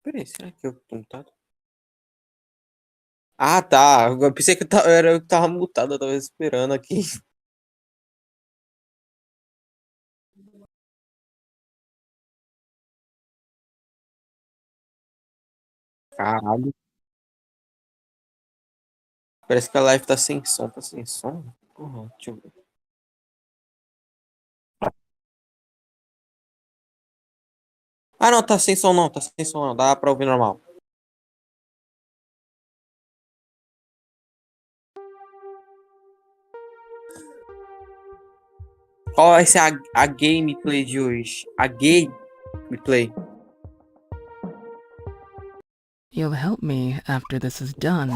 Peraí, será que eu tô mutado? Ah, tá. Eu pensei que era eu que tava mutado, eu tava esperando aqui. Caralho. Parece que a live tá sem som, tá sem som? Porra, deixa eu ver. Ah, não, tá sem som não, tá sem som não. Dá pra ouvir normal. Qual vai ser a gameplay de hoje? A gameplay. You'll help me after this is done.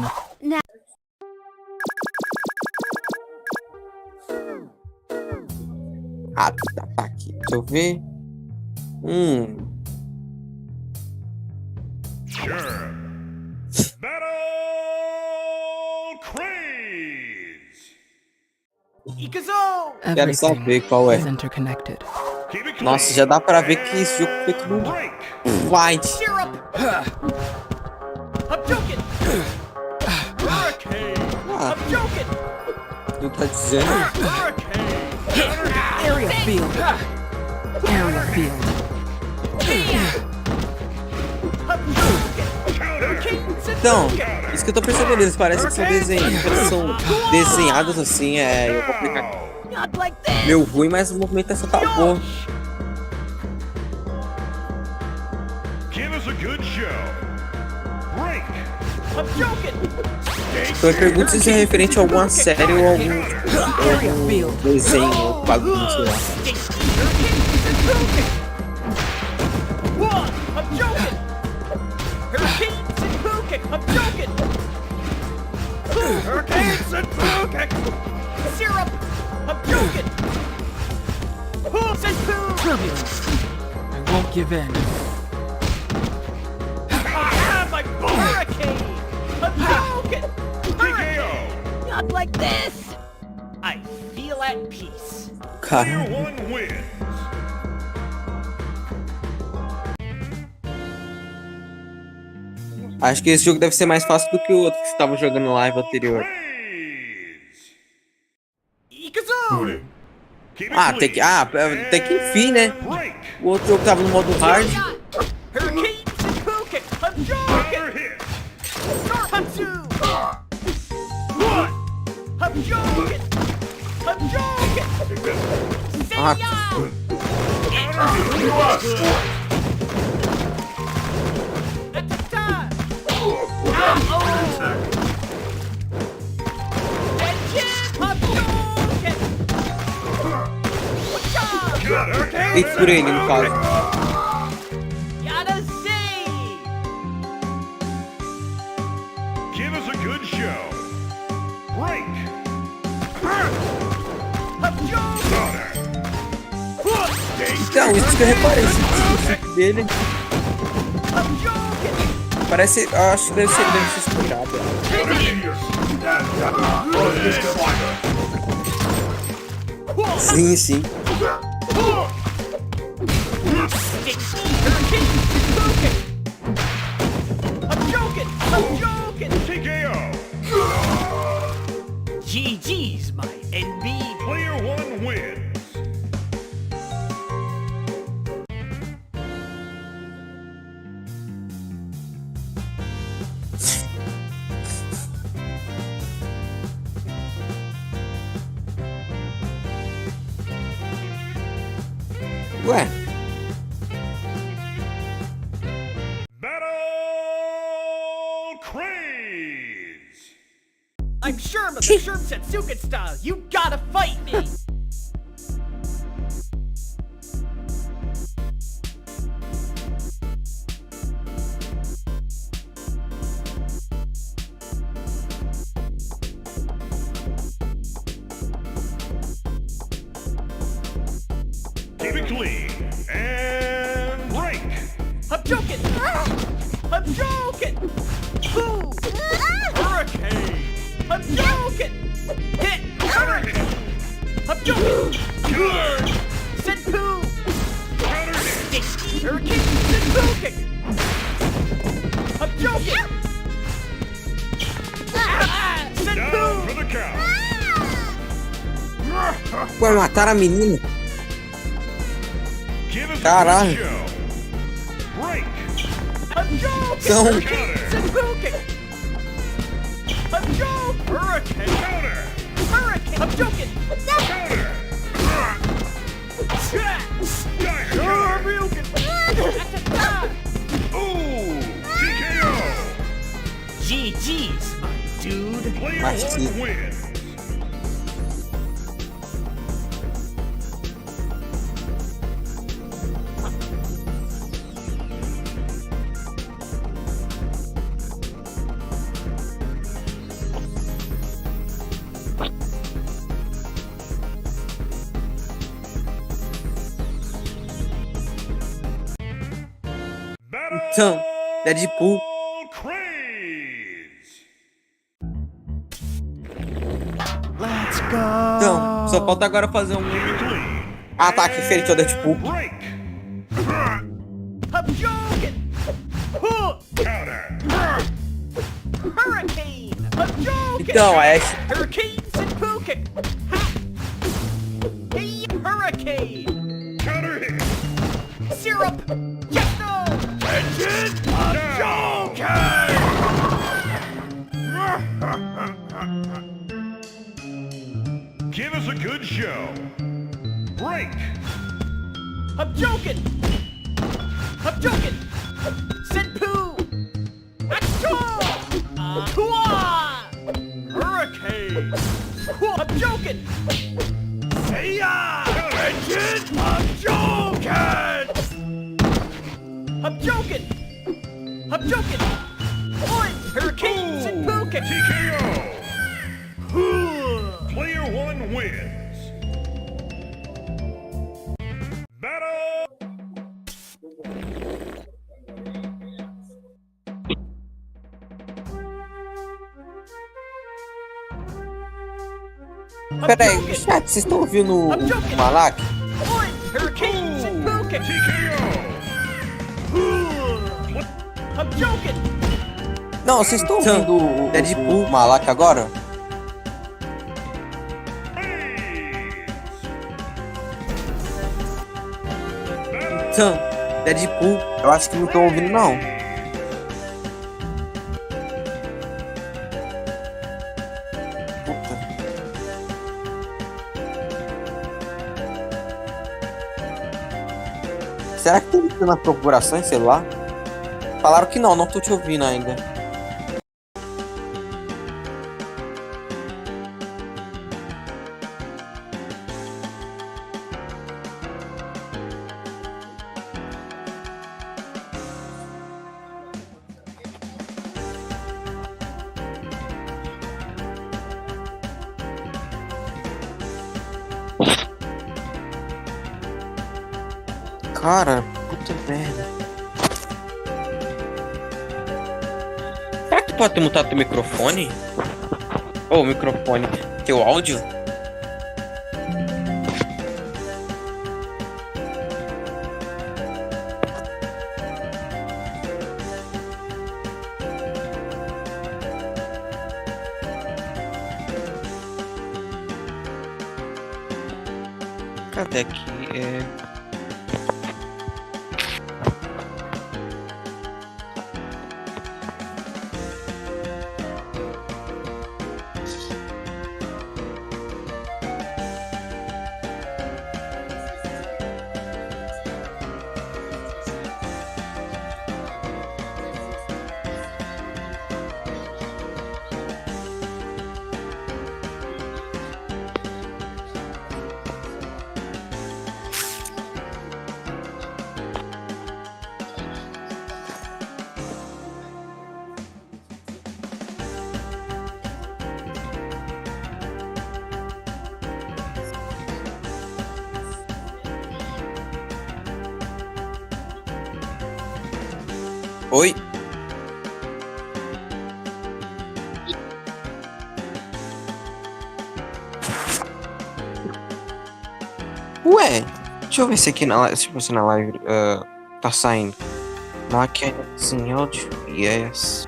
Ah, tá aqui. Deixa eu ver. Hum. Sure. Battle Craze! Quero saber qual é. is interconnected. Keep it clean. Nossa, já dá pra ver que esse jogo foi feito no Break! White. I'm joking! Hurricane! Ah, I'm joking! tu tá dizendo? Hurricane! Area field. Area field. I'm joking! Hurricanes and Então, Hurricanes! isso que eu tô percebendo, eles parecem que são desenhos. Eles são desenhados assim, eu vou aplicar Not like this! meu ruim, mas a movimentação tá boa. Give us a good show. Break! I'm joking! Então eu pergunto se isso é referente a alguma série ou algum desenho ou bagulho, sei lá. One! I'm joking! Hurricanes and Hurricane! I'm joking! Hurricanes and Hurricane! Syrup! I'm joking! Hooves and poo! Turbulence. I won't give in. I have my hurricane! I'm joking! TKO! Not like this! I feel at peace. Player Cara, one wins. acho que esse jogo deve ser mais fácil do que o outro que você tava jogando no live anterior. Craze! Ikazoo! Keep it Ah, clean. até que enfim, né? Break! O outro jogo tava no modo hard. Hurricanes and Hurricane! I'm joking! Counter hit! Hatsu! One! I'm joking! I'm joking! Ah, At the time! Ow! Attention! I'm joking! Whatcha? feito por ele, no caso. Gotta say! Give us a good show. Break! I'm joking! Counter! Então, isso que eu reparei, esse chute dele I'm joking! parece, eu acho que deve ser inspirado. Sim, sim. I'm joking! I'm joking! TKO! GG's, my NB. Player one wins. Ué, Battle Craze! I'm Sherm of the Sherm Setsuken style. You gotta fight me. Keep it clean. And break! I'm joking. I'm joking. Boo. Hurricane. I'm joking. Hit. Hurricane. I'm joking. Good! Send poo. Counter hit! Hurricane. Send poo kick. joking! Down for the count. Ué, mataram a menina? Give us a Caralho. good show. Break. I'm joking! Então, Senpuku! I'm joking! Hurricane! Counter. Hurricane! I'm joking! Counter. Ooh. TKO. GG's, my dude. Player Mas one que- wins. Battle então, Deadpool. Craze. Let's go! Então, só falta agora fazer um Clean. ataque referente ao Deadpool. Break. I'm joking! Counter. Hurricane! I'm joking! Então, a Ash. Hurricane Senpuku! Hey, Hurricane! Counter hit. Syrup! Yes, no! Engine. Give us a good show. Break. I'm joking! I'm joking! Senpu! Achoo! Kua! Hurricane! I'm joking! Seiya! Engine! I'm joking! I'm joking! I'm joking! Oi! Hurricane Senpuku! TKO. Player one wins. Battle. Pera aí, chat, vocês estão ouvindo o Malak? Oi! Hurricane Senpuku! TKO. I'm joking! Não, vocês estão ouvindo o Deadpool, o Malak agora? Então, Deadpool, eu acho que não estão ouvindo não. Puta. Será que tem na procuração em celular? Falaram que não, não tô te ouvindo ainda. Cara, puta merda. Será que tu pode ter mutado teu microfone? Ô, microfone, teu áudio? Cadê aqui? Oi? Ué, deixa eu ver se aqui na live, se você na live tá saindo. Máquina sem áudio Yes.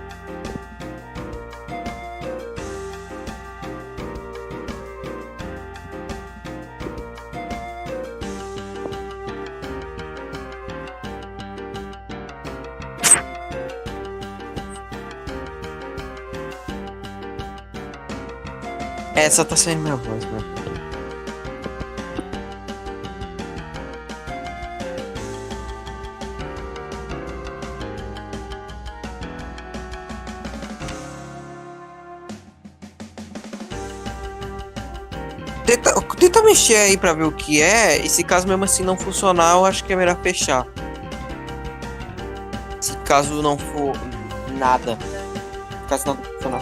Essa tá saindo minha voz, né? Tenta mexer aí pra ver o que é. E se caso mesmo assim não funcionar, eu acho que é melhor fechar. Se caso não for nada. Caso não funcionar.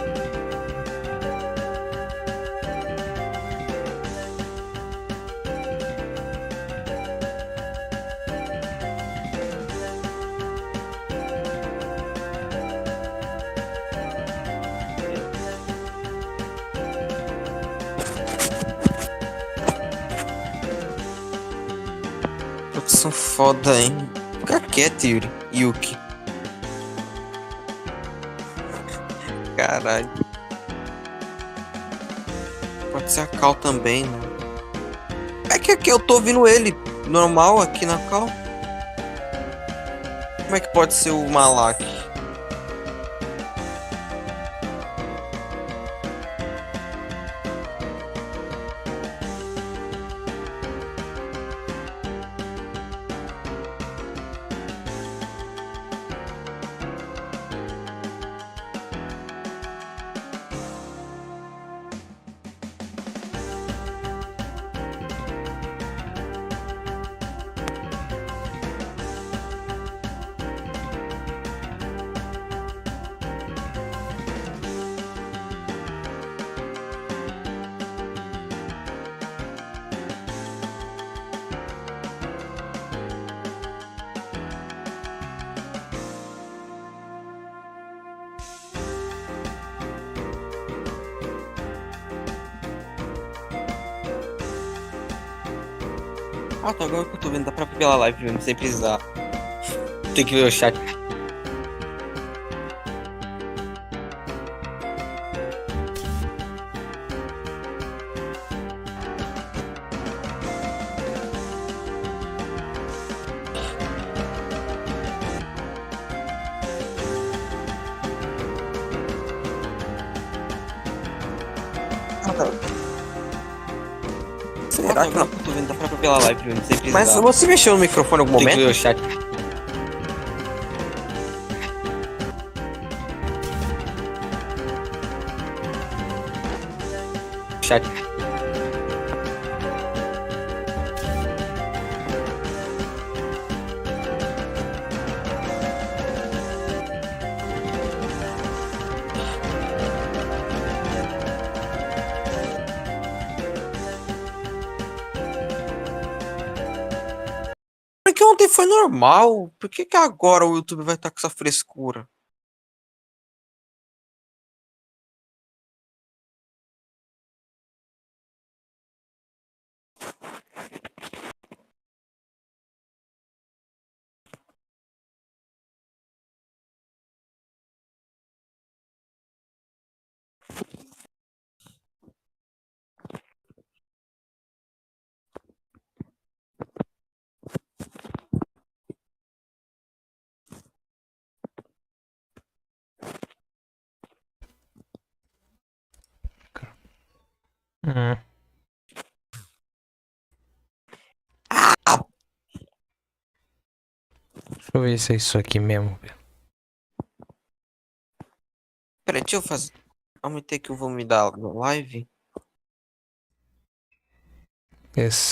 Produção foda, hein? Fica quieto, Yuri. Yuki. Caralho. Pode ser a Cal também, né? É que aqui eu tô ouvindo ele normal aqui na Cal. Como é que pode ser o Malak? Ah, tá, agora que eu tô vendo, dá pra ver pela live mesmo, sem precisar. Tem que ver o chat. Ah, tá. Será que não? Eu tô vendo, dá pra ver pela live mesmo, sem precisar. Mas você mexeu no microfone em algum momento? Tem que ver o chat. Chat. Porque ontem foi normal. Por que agora o YouTube vai estar com essa frescura? Deixa eu ver se é isso aqui mesmo. Peraí, deixa eu fazer. Aumentei aqui o volume da live.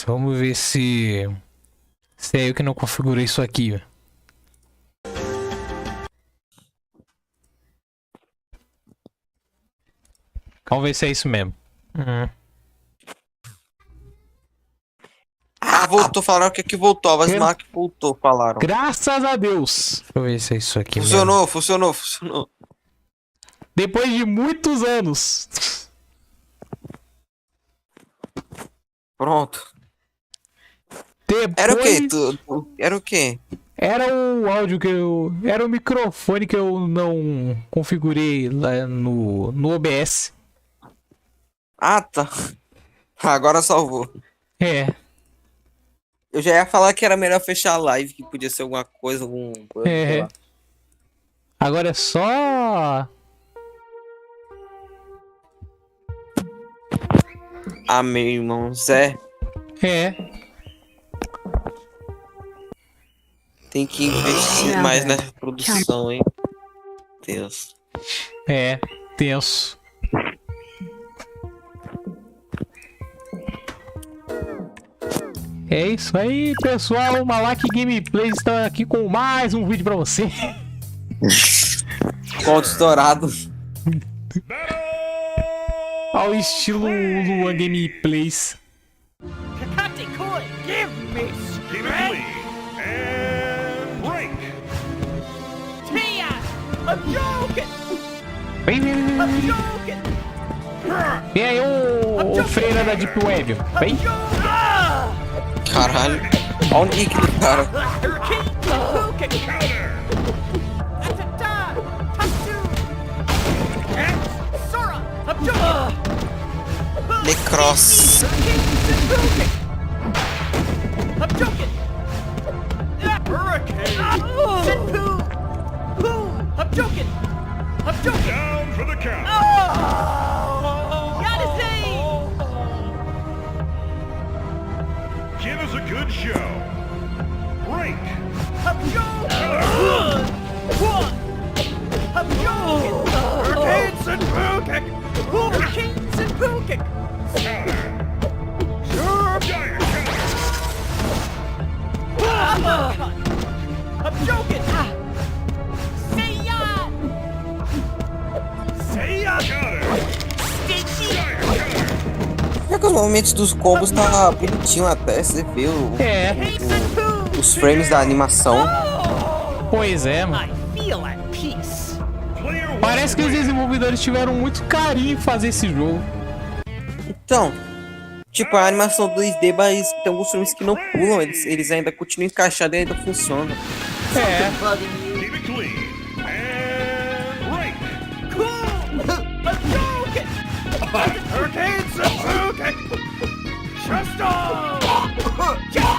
Vamos ver se é eu que não configurei isso aqui. Vamos ver se é isso mesmo. Ah, voltou, falaram que aqui voltou. A voz do Mark voltou, falaram. Graças a Deus. Deixa eu ver se é isso aqui Funcionou, mesmo. funcionou. Depois de muitos anos. Pronto. Depois... Era o quê? Era o quê? Era o áudio que eu... Era o microfone que eu não configurei lá no OBS. Ah, tá. Agora salvou. É, Eu já ia falar que era melhor fechar a live, que podia ser alguma coisa, algum bug, sei é. lá. Agora é só... Ah, meu irmão, Zé, É, tem que investir mais nessa produção, hein? Deus. tenso. É isso aí, pessoal. O Malak Gameplays está aqui com mais um vídeo pra você. Ponto estourado. Ao estilo Luan Gameplays. Kakati Koi, give me Keep it strength. clean. And break. Tia, I'm joking. Vem, vem, I'm vem, vem. joking. Vem aí, ô freira da Deep Web. Vem. I'm joking. Ah! Caralho. Olha o nick do cara. Hurricane, Hurricane. That's a die. Tatsu. Sora, I'm joking. Necross. Hurricane, I'm joking. Hurricane. Senpu. Boom. I'm joking. I'm joking. Down for the count. Oh! Yadazay! Give us a good show. Break. I'm joking! One! I'm joking! Hurricanes and Pookick! Hurricanes and Pookick! Counter. Sure! Dire counter. I'm joking! Say ya! Say ya! Counter. Stinky! Dire counter. É que os movimentos dos combos tá bonitinho até, você vê É, Haste and Poo! os frames da animação. pois é, mano. I feel at peace. Player one Parece que os win. desenvolvedores tiveram muito carinho em fazer esse jogo. Então, tipo, a animação 2D, mas tem alguns filmes que não pulam, eles ainda continuam encaixados e ainda funcionam. É, Keep it clean. And break. Cool! I'm joking! Hurricanes and Pookick! Chesto! Chesto!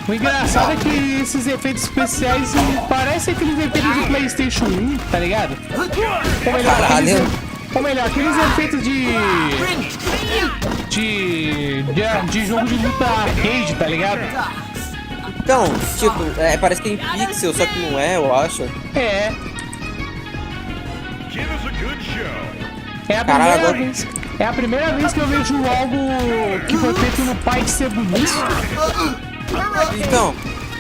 o engraçado é que esses efeitos especiais parecem aqueles efeitos de PlayStation 1, tá ligado? Ou melhor, Caralho. aqueles efeitos de jogo de luta arcade, tá ligado? Então, tipo, parece que é em pixel, só que não é, eu acho. É, Give us a good show. é a Caralho, primeira agora- vez. É a primeira vez que eu vejo algo que foi feito no Paint ser bonito. Então,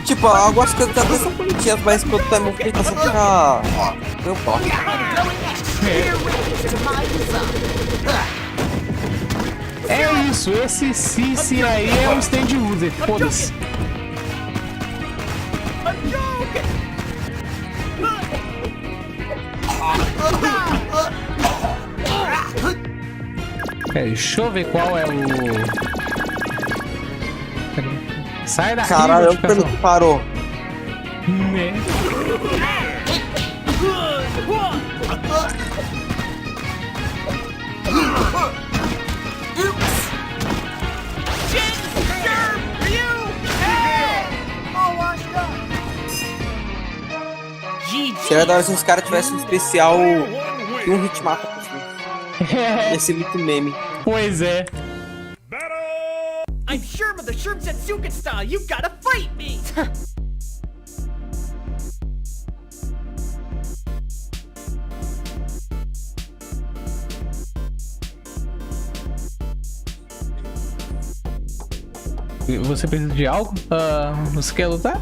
tipo, algumas coisas até são bonitinhas, mas quando tá em movimentação fica... Meu pau. É isso, esse Cici aí é um stand user, foda-se. I'm joking! Deixa eu ver qual é o... Sai daqui, Caralho, eu notificação. pelo que parou. Né? Seria da hora se os caras tivessem um especial e um hit mata por cima. Ia ser muito meme. Pois é. Battle. I'm Sherma the Sherm Setsuken style. You gotta fight me. Você precisa de algo? Você quer lutar?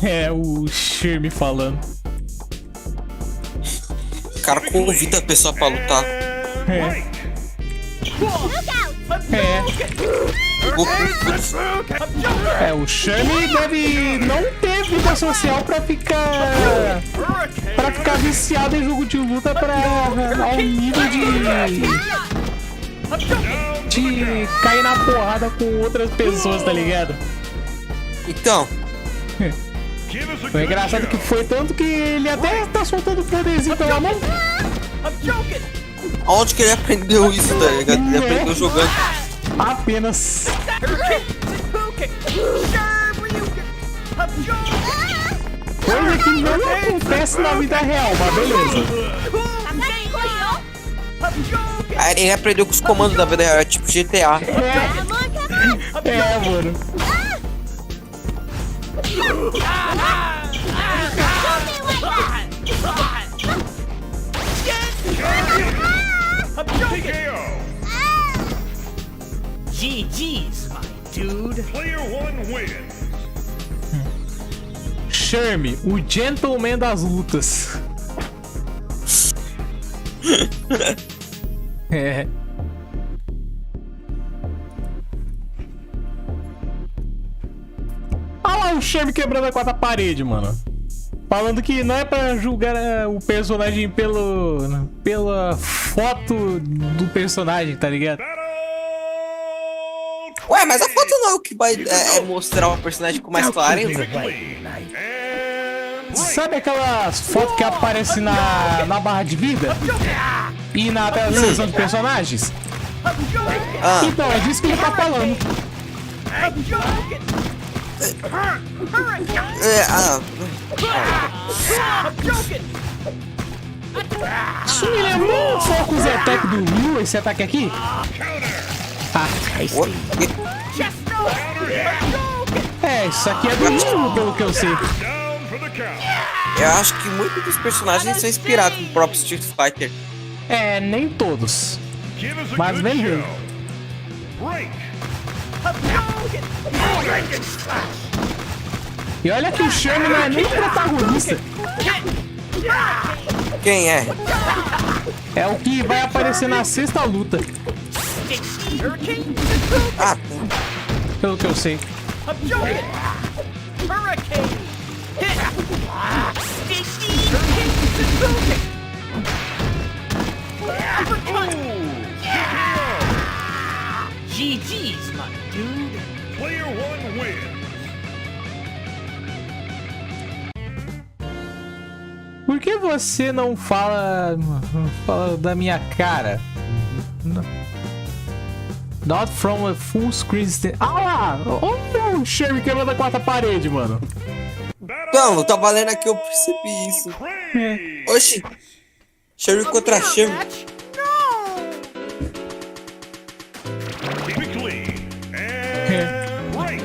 É o Shirme falando. O cara convida a pessoa pra lutar. É. É. É, o Shirme deve não ter vida social pra ficar viciado em jogo de luta ao nível de cair na porrada com outras pessoas, tá ligado? Então, Give us a O good engraçado show. que foi tanto que ele até tá soltando o poderzinho pela mão. I'm joking. aonde que ele aprendeu isso, tá ligado? Ele aprendeu jogando. Apenas. Hurricane Hadouken. Shoryuken. I'm joking. Coisa que não acontece na vida real, mas beleza. I'm joking. Aí ele aprendeu com os comandos da vida real, é tipo GTA. É, mano. I'm joking. TKO. GG's, my dude. Player 1 wins. Shermie, o gentleman das lutas. É. Olha lá o Shermie quebrando a quarta parede, mano. Falando que não é pra julgar o personagem pela foto do personagem, tá ligado? Ué, mas a foto não é o que vai mostrar o personagem com mais clareza? Sabe aquelas fotos que aparecem na barra de vida? E na seleção de personagens? Ah, Então, é disso que ele tá falando. I'm joking. I'm joking. Isso me lembrou um Focus Attack do Ryu, esse ataque aqui? Ah, Chest no. I'm joking. é, isso aqui é do Ryu, pelo que eu sei. Down for the count. eu acho que muitos dos personagens são inspirados no próprio Street Fighter. É, nem todos. Give us a Mas good beleza. show. Break. I'm joking. E olha que o Shermie não é nem protagonista. Quem é? É o que vai aparecer na sexta luta, Hurricane. Ah, pelo que eu sei. I'm joking. Hurricane. Hit. Sticky. Hurricane Hadouken. Uppercut. GG's, my dude. Player 1 wins. Por que você não fala da minha cara? Not from a full screen. Ah lá! Olha o Shermie quebrando a quarta parede, mano. então, tá valendo aqui, eu percebi isso. Praise. Oxi, Sherry contra Sherry. Keep it clean. And break.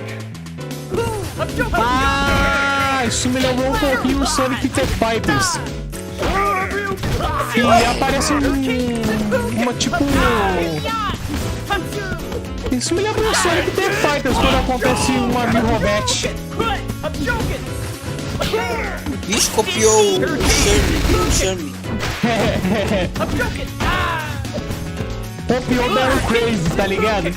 I'm joking. Ah, isso me lembrou um pouquinho o Sonic The Fighters. E aparece uma tipo. Isso me lembra o Sonic The Fighters quando acontece uma mirrobete. I'm joking. O bicho copiou o Sherry. I'm joking. Copiou o Battle Crazy, tá ligado? I'm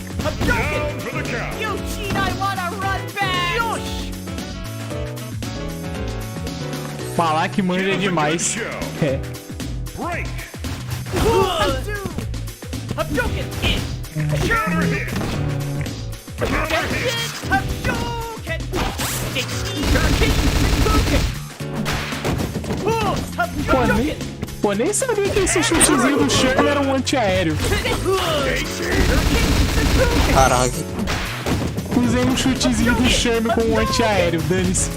joking. Down for the count. You cheat, I wanna run back. Yosh. Falar que manja Give us a demais. good show. É. Break. I'm joking. Counter hit. Counter hit. I'm joking. Sticky. Hurricane Hadouken. I'm Pô, joking. nem sabia que esse chutezinho do Shermie era um antiaéreo. Caralho. Usei um chutezinho do Shermie com um antiaéreo, dane-se.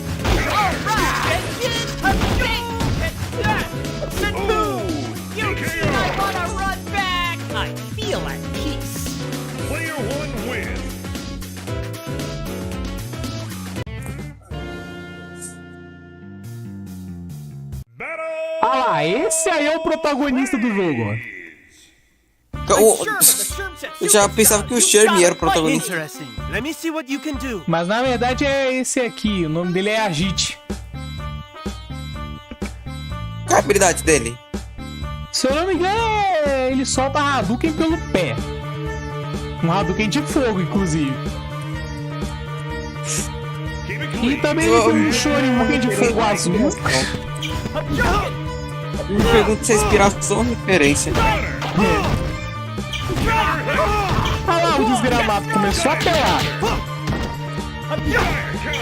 Player 1 wins. Battle. Ah lá, esse aí é o protagonista do jogo, mano. Eu já pensava que o Sherry era o protagonista. Interesting. Let me see what you can do. Mas na verdade é esse aqui, o nome dele é Agite. Qual é a habilidade dele? Se eu não me engano, ele solta Hadouken pelo pé. Um Hadouken de fogo, inclusive. Keep it E clean. também ele tem um Shoryuken de fogo azul. Me pergunto se é inspiração ou referência. Olha lá o desgramado, começou a apelar.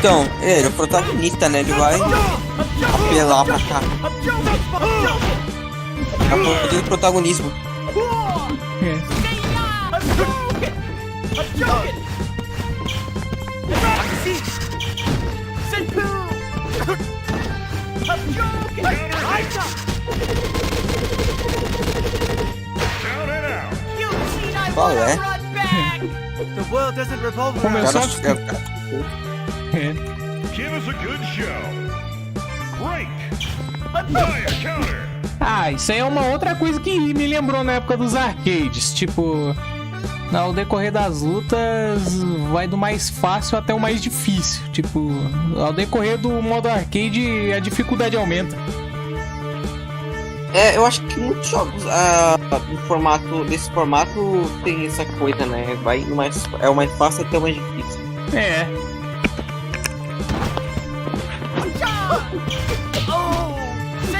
Então, ele é o protagonista, né? Ele vai apelar pra cá. É o poder do protagonismo. Qual é? The world doesn't revolve around. Começou a... Give us a good show. Break. Fire counter. Ah, isso aí é uma outra coisa que me lembrou na época dos arcades. Tipo, ao decorrer das lutas, vai do mais fácil até o mais difícil. Tipo, ao decorrer do modo arcade, a dificuldade aumenta. É, eu acho que muitos jogos desse formato tem essa coisa, né? Vai no mais, é o mais fácil até o mais difícil. É.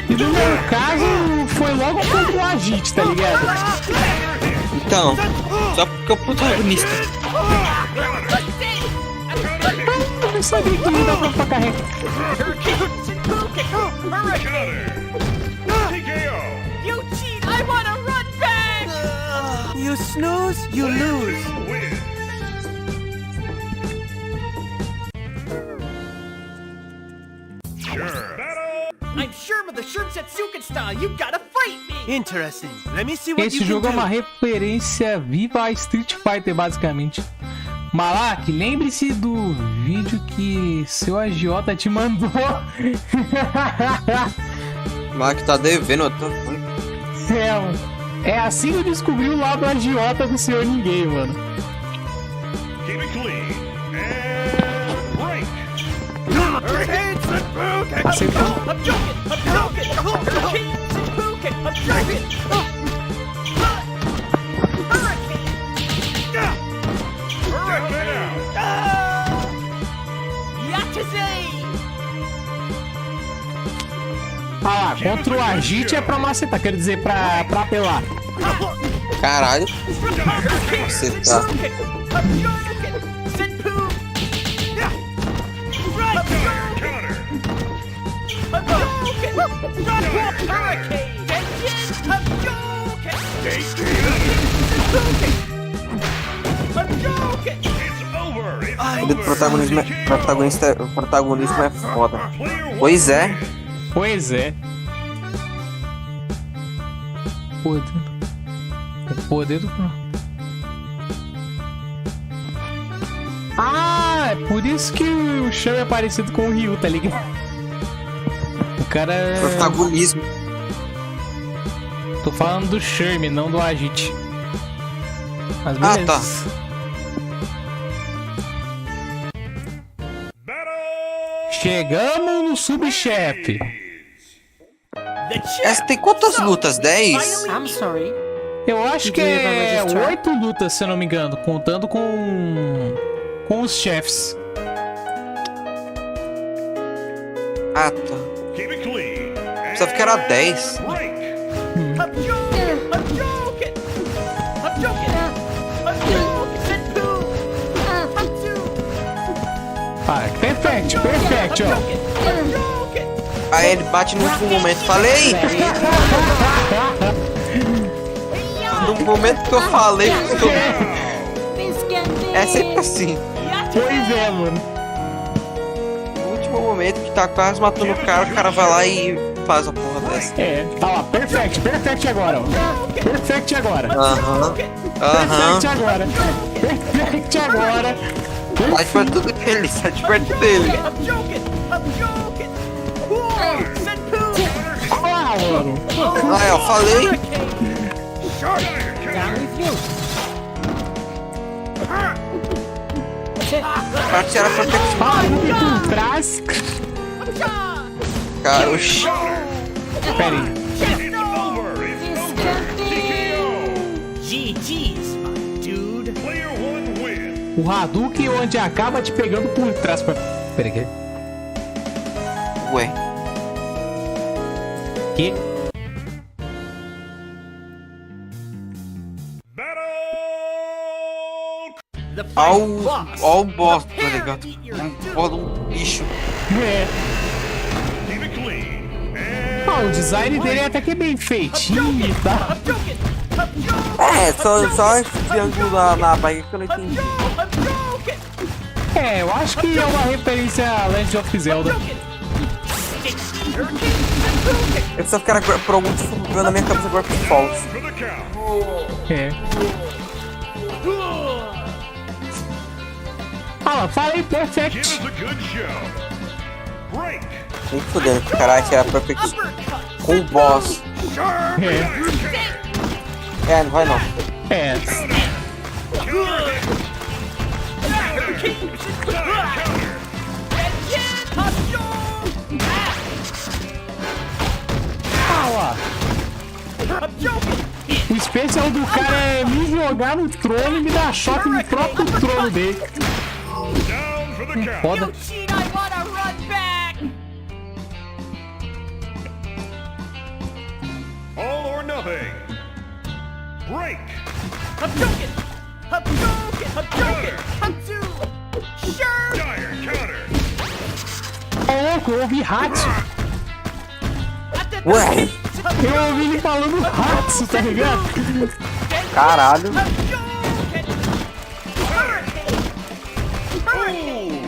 E no meu caso, foi logo contra o Agite, tá ligado? Então, só porque é o protagonista. Eu não sabia que ia dar pra carregar. You cheat! I wanna run back! You snooze, you lose. I'm Sherma the Shurmsetsuken style! You gotta fight me! Interesting. Let me see what Esse you jogo é can uma do. referência viva a Street Fighter, basicamente. Malak, lembre-se do vídeo que seu agiota te mandou. Mas que tá devendo, eu tô... É assim que eu descobri o lado agiota do senhor ninguém, mano. Keep it clean. And break. Acertou. I'm joking! I'm joking! Hurricane Senpuken! I'm joking! Down and out. Yakuza! Ah lá, contra o Agite é pra macetar, quero dizer, pra apelar. Caralho. Você tá... I'm joking! Senpu! Fire counter. I'm joking! Hurricane! Vengeance! I'm joking! I'm joking! It's over. It's O protagonismo é foda. Pois é. Pois é. O poder do... Ah, é por isso que o Shun é parecido com o Ryu, tá ligado? O cara é... Protagonismo. Tô falando do Sherm, não do Agite. Mas Ah, beleza. tá. Chegamos no subchefe. Essa tem quantas lutas? 10? I'm sorry. Eu acho que Did you ever é register? 8 lutas, se eu não me engano, contando com os chefes. Ah, tá. Keep it clean. Pensava que era 10. Break. I'm joking! I'm joking! I'm joking! I'm joking! Senpu! I'm joking! Ah, perfect, ó. I'm joking! Aí ele bate no último momento. Falei! No momento que eu falei, é sempre assim. Pois é, mano. No último momento que tá quase matando o cara vai lá e faz a porra dessa. É, tá lá, perfect agora, ó. Perfect agora. Aham. Perfect agora. Perfect agora. Sai de perto dele, sai de perto dele. I'm joking! I'm joking! Whoa! Senpu! Ah, mano. Ah, eu falei. Parte era proteção. Ah, por trás. Cara, oxi. Pera aí. It's over. It's over. TKO. GG's, my dude! Player one win. O Hadouken onde acaba te pegando por trás. Pera aí. Ué. Que? Battle. The ao boss, tá ligado? Um bicho. É. Keep it clean. O design dele é até que bem feitinho e tal. I'm joking. I'm joking. É, só esse triângulo na barriga que eu não entendi. I'm joking. É, eu acho que é uma referência a Legend of Zelda. Esses caras, por algum motivo, ficam na minha cabeça agora com falso. For the count. É. Ah, falei Give perfect. us a good show. Break. Nem fudendo que o cara que era perfect com o boss. É, não vai não. É. O especial do cara é me jogar no trono e me dar choque no próprio trono dele. Down for the count. Foda. Cheat, I wanna run back. All or nothing. Break. I'm joking. I'm joking. I'm joking. I'm too sure. Dire counter. Ô, louco, eu ouvi Hatsu. Ué, Eu ouvi ele falando Hatsu, tá ligado? caralho. I'm joking. Hurricane. Hurricane.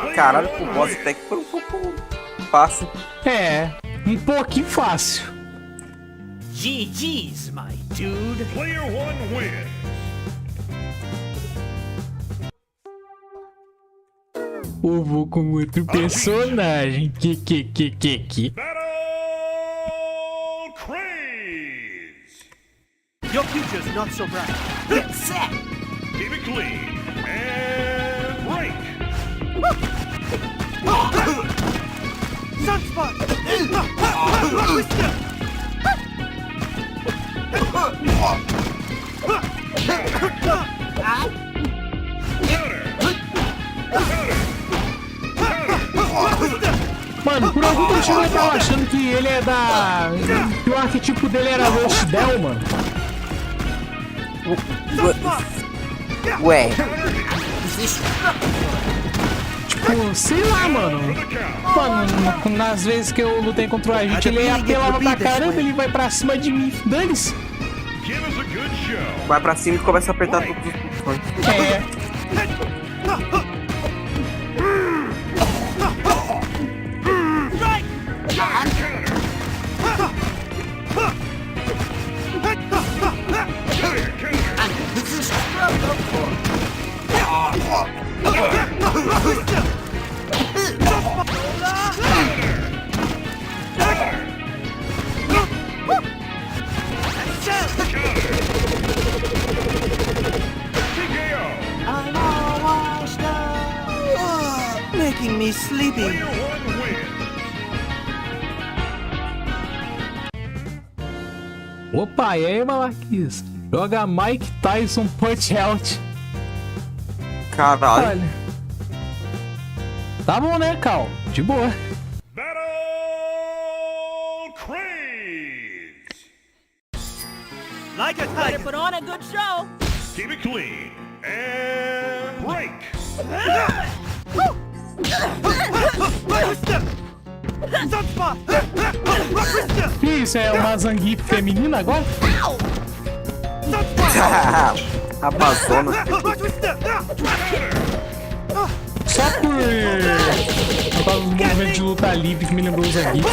TKO. Caralho, pro boss até que foi um pouco fácil. É, um pouquinho fácil. GG's, my dude. Player one wins. Eu vou com outro personagem. Que. Battle Craze. Your future's not so bright. Set. Keep it clean. And break. Sunspot. Mano, por algum motivo eu tava achando que ele é da... que o arquetipo dele era Rochdale, mano. Ué, Tipo, sei lá, mano. Mano, nas vezes que eu lutei contra o agente, ele apelava pra caramba, ele vai pra cima de mim. Dane-se. Give us a good show. vai pra cima e começa a apertar todos os botões. É. I'm all washed up. Making me sleepy. Player one wins. Opa, e aí, Malaquis? Joga Mike Tyson Punch Out. Caralho. Olha. Tá bom, né, Cal? De boa. Battle Craze. Like a Better tiger. put on a good show. Keep it clean. And break. Sunspot. Que isso, é uma Zangief feminina agora? Amazona. Só por causa do movimento de luta livre que me lembrou o Zangief.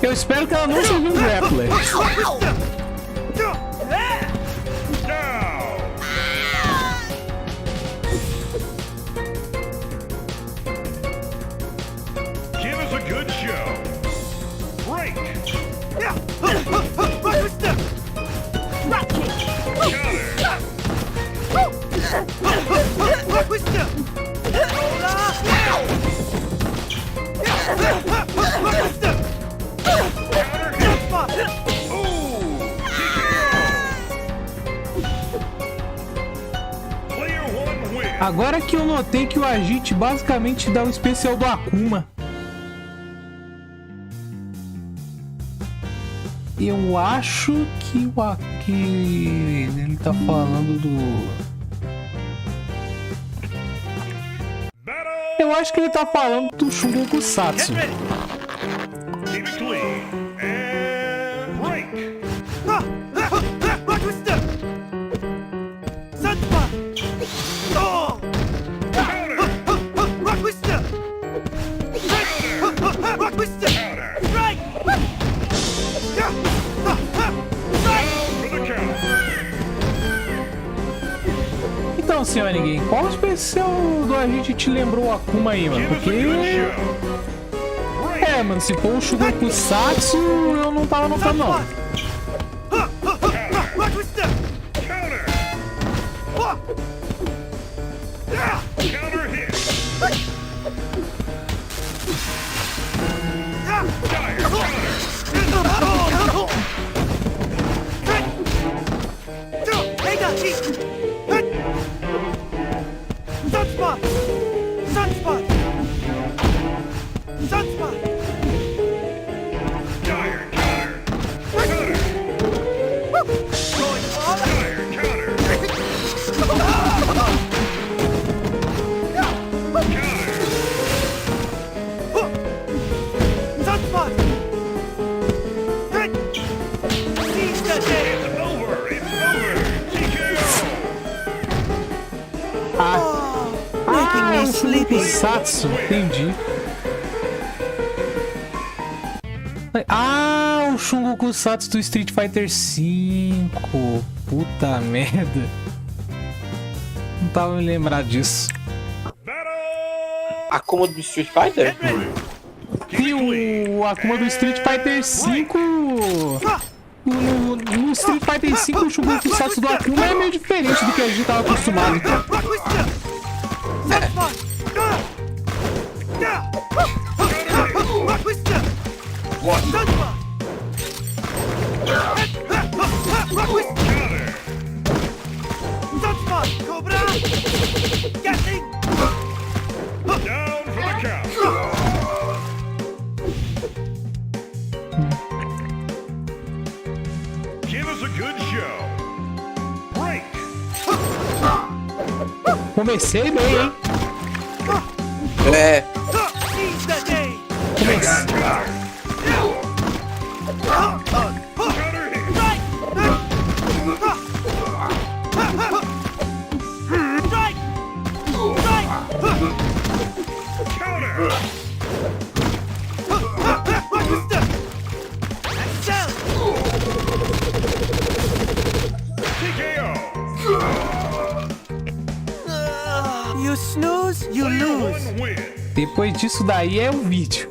Eu espero que ela não seja um grappler. Now. Give us a good show. Break. Player one wins. Agora que eu notei que o agente basicamente dá o especial do Akuma. Eu acho que o aqui ele tá falando do. Eu acho que ele tá falando do Shungoku Satsu. Keep it clean. And break. Rock with step. Sunspot. Oh. Rock with step. Rock with step. Right. For the count. Então, senhor ninguém, qual especial do a gente te lembrou o Akuma aí, mano? Give us a Porque. good show. Break. É, mano, se for o Shungoku Satsu, eu não tava notando, não. Rock with step. Counter. Counter hit. Dire counter. Sunspot! Sunspot! Sunspot! Dire counter. Counter. Going all out! Dire counter. Counter. Sunspot! Seize the day! It's over. It's over. TKO. Making me O sleepy. Satsu, entendi. Ah, o Shungoku Satsu do Street Fighter V. Puta merda. Não tava me lembrado disso. Battle. Akuma do Street Fighter? E o Akuma do Street Fighter V. No Street Fighter V, o Shungoku Satsu do Akuma é meio diferente do que a gente tava acostumado. Rock with step! Sunspot! Rock with step! Sunspot! Rock with Counter. Sunspot! Cobra! Gatling! Down for the count. Give us a good show. Break. Comecei bem, hein? É. Seize the day! Comecei. Counter hit. Strike! Strike! Strike! Counter. Rock with step! Excel! TKO. You snooze, you Player lose. one win. Depois disso daí é o vídeo.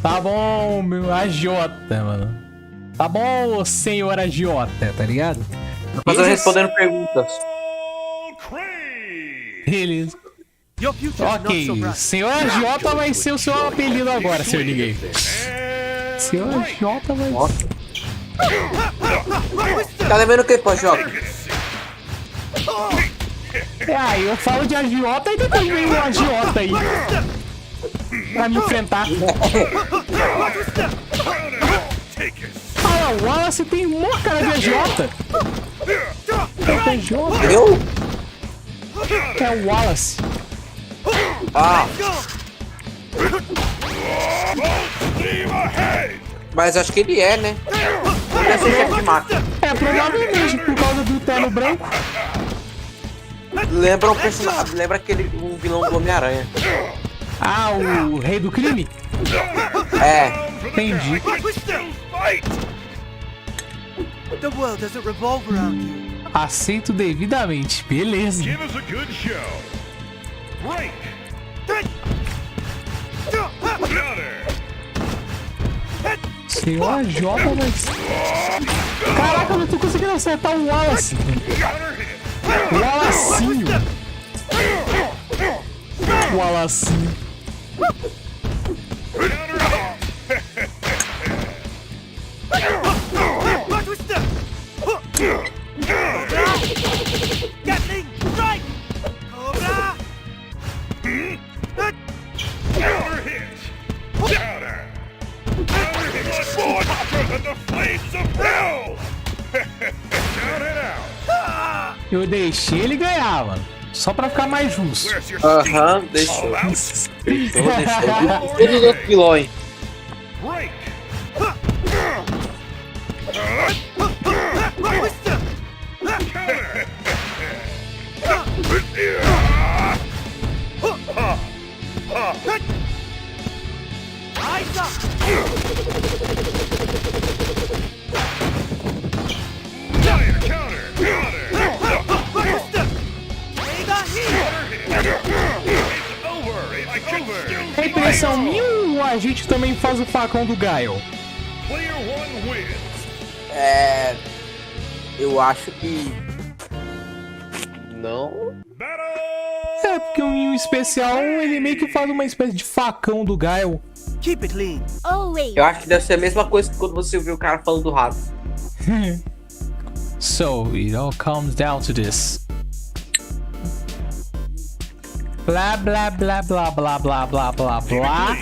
Tá bom, meu agiota, mano. Tá bom, senhor agiota, tá ligado? Mas eu Esse- respondendo perguntas. Crane. Beleza. Your future's not so Ok, bright. senhor agiota vai ser o seu apelido agora, senhor ninguém. And Senhor break. agiota vai Nossa. Rock with step! Tá lembrando o que, pô, Joga? Ah, eu falo de agiota e depois vem um agiota aí pra me enfrentar. Rock with step! Take it. Ah, o Wallace tem mó cara de agiota. É agiota. Eu? É o Wallace. Ah, Go! Steam ahead. mas acho que ele é, né? Ele é seu chefe de máquina. É provavelmente por causa do terno branco. Lembra um personagem. Lembra aquele um vilão do Homem-Aranha. Ah, o rei do crime? É. Entendi. Rock with step! Fight. The world doesn't revolve around you. Aceito devidamente. Beleza. Give us a good show. Break. Counter. Senhor agiota, mas... Caraca, eu não tô conseguindo acertar o Wallace. Counter hit. O Wallacinho. O Wallacinho. Counter hit. Rock with step! Gatling! Strike! Cobra! Counter hit. Counter. Counter hit. More hotter than the flames Eu deixei ele ganhar, mano. Só pra ficar mais justo. Where's your Aham, steam? deixou. All out. Deixou. Todos os vilões. Break. Eyes up! Counter. Counter. It's over. It's over. É impressão minha ou a gente também faz o facão do Gaio? Player one wins. Eu acho que. Não. Battle. É, porque em um especial ele meio que faz uma espécie de facão do Gaio. Keep it lean. Always. Eu acho que deve ser a mesma coisa que quando você ouviu o cara falando do rato. So, it all comes down to this. Blá, blá, blá, blá, blá, blá, blá, blá, blá.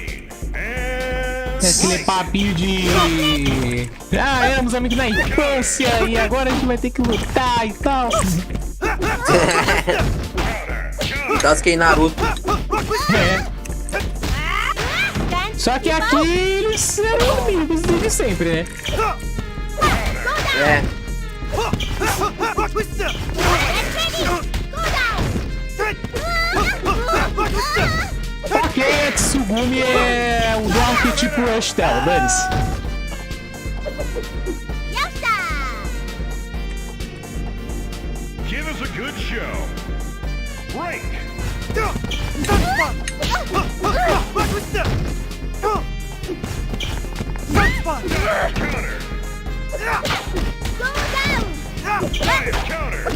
And É aquele papinho de... Ah, éramos amigos na infância e agora a gente vai ter que lutar e tal. Sasuke e Naruto. É. Só que aqui eles eram amigos desde sempre, né? É. Ok, a Tsugumi é o do arquetipo Rush dela, dane-se. give us a good show. Break. Counter. Counter.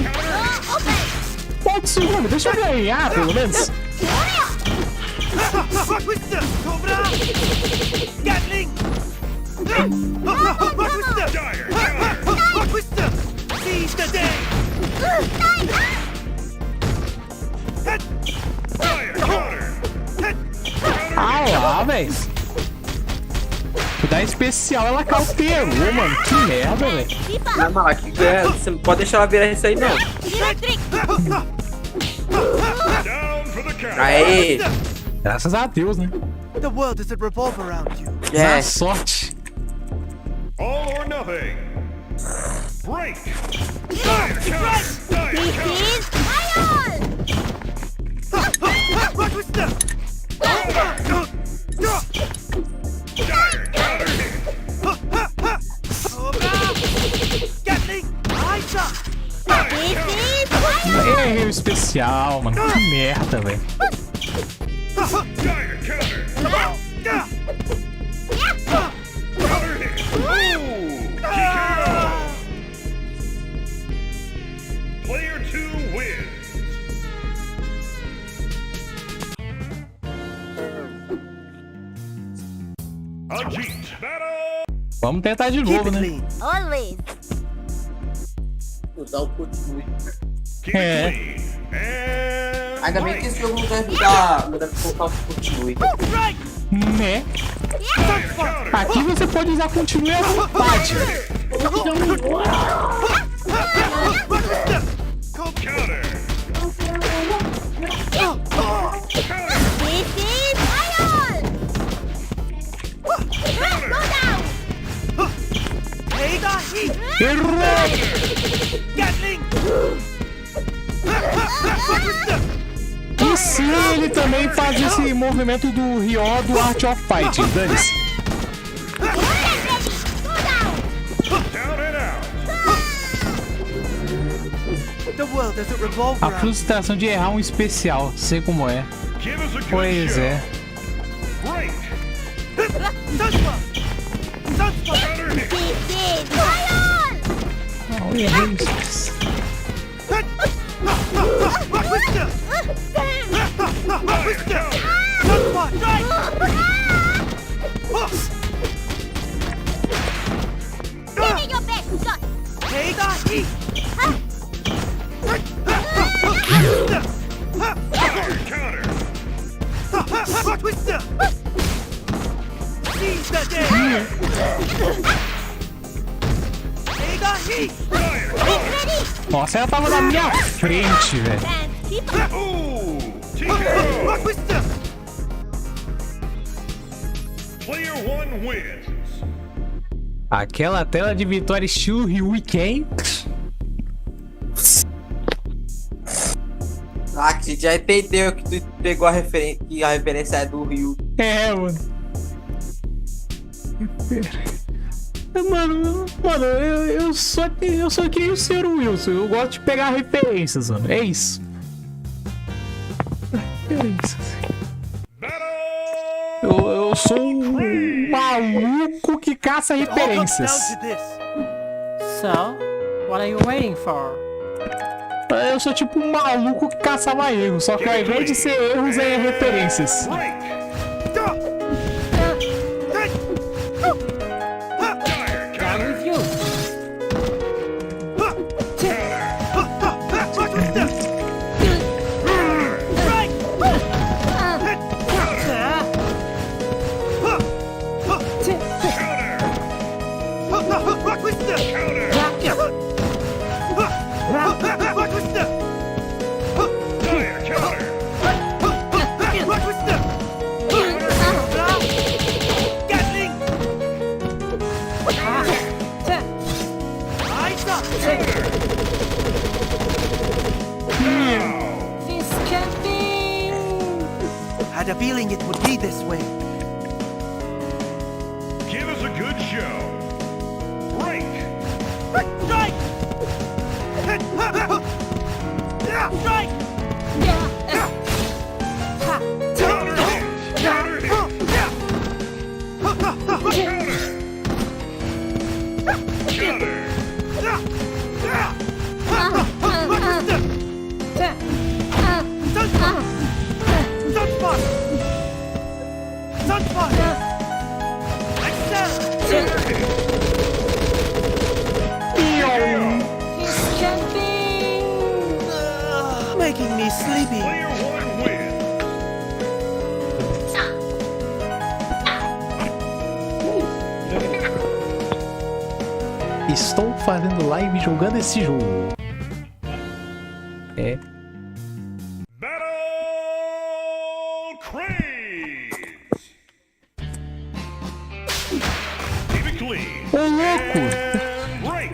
Pô, Tsugumi, deixa eu ganhar, pelo menos. Cobra! Gatling! Dire. Counter. Seize the day! Fire. Counter. Ah lá, véi. Da especial ela cauteirou, mano. Que merda, velho. Não, mas aqui você não pode deixar ela virar isso aí, não. Down for the count. Aê! Graças a Deus, né? The world doesn't revolve around you. É. Na sorte. All or nothing. Break. Dire. Counter. Dire. Counter. Dire. Counter. Gatling! Eyes up! Errei o especial, mano. Que merda, velho. Dire. Counter. Counter hit. Ooh. TKO. Player 2 wins. Ajit. Battle. Vamos tentar de Keep novo, it né? lean. Always. Vou dar o continue. Keep É. it clean. And Ainda bem que break. esse jogo não deve colocar o continue. Né? Dire. Counter. Aqui você pode usar continue à vontade. Counter. This is iron. Go down. Pay the heat! Errou! Gatling! E se ele também faz esse movimento do Ryo do Art of Fighting, dane-se. Go down. Down and out. The world doesn't revolve A around frustração de errar um especial, sei como é. Give us a good Pois show. é. Break. Sunspot! Sunspot! Counter hit. This is iron. Não, errei isso. Twister! Twister! Sunspot! Give me your best shot. Pay the heat! Counter. Twister! Seize the day! Pay the Heat! Nossa, ela tava na minha frente, velho. And keep Ooh! TKO! Rock with the... Player 1 wins. Aquela tela de vitória estilo Ryu e Ken. Ah, que já entendeu que tu pegou a referência, que a referência é do Ryu. É, mano. Mano, eu só queria o Sr. Wilson. Eu gosto de pegar referências, mano. É isso. Referências. Eu sou um maluco que caça All comes down referências. to this. So, what are you waiting for? Eu sou tipo um maluco que caçava erros, só que ao invés de ser erros, é referências. Break! Down with you. This can't be. Had a feeling it would be this way. Give us a good show. Break! Strike! Strike! Counter hit! Counter hit! Counter! Sunspot! Sunspot! Excel! This can't be. Making me sleepy. Player 1 wins. Estou fazendo live jogando esse jogo. É. Battle Craze! Keep it clean. Ô, louco! And break!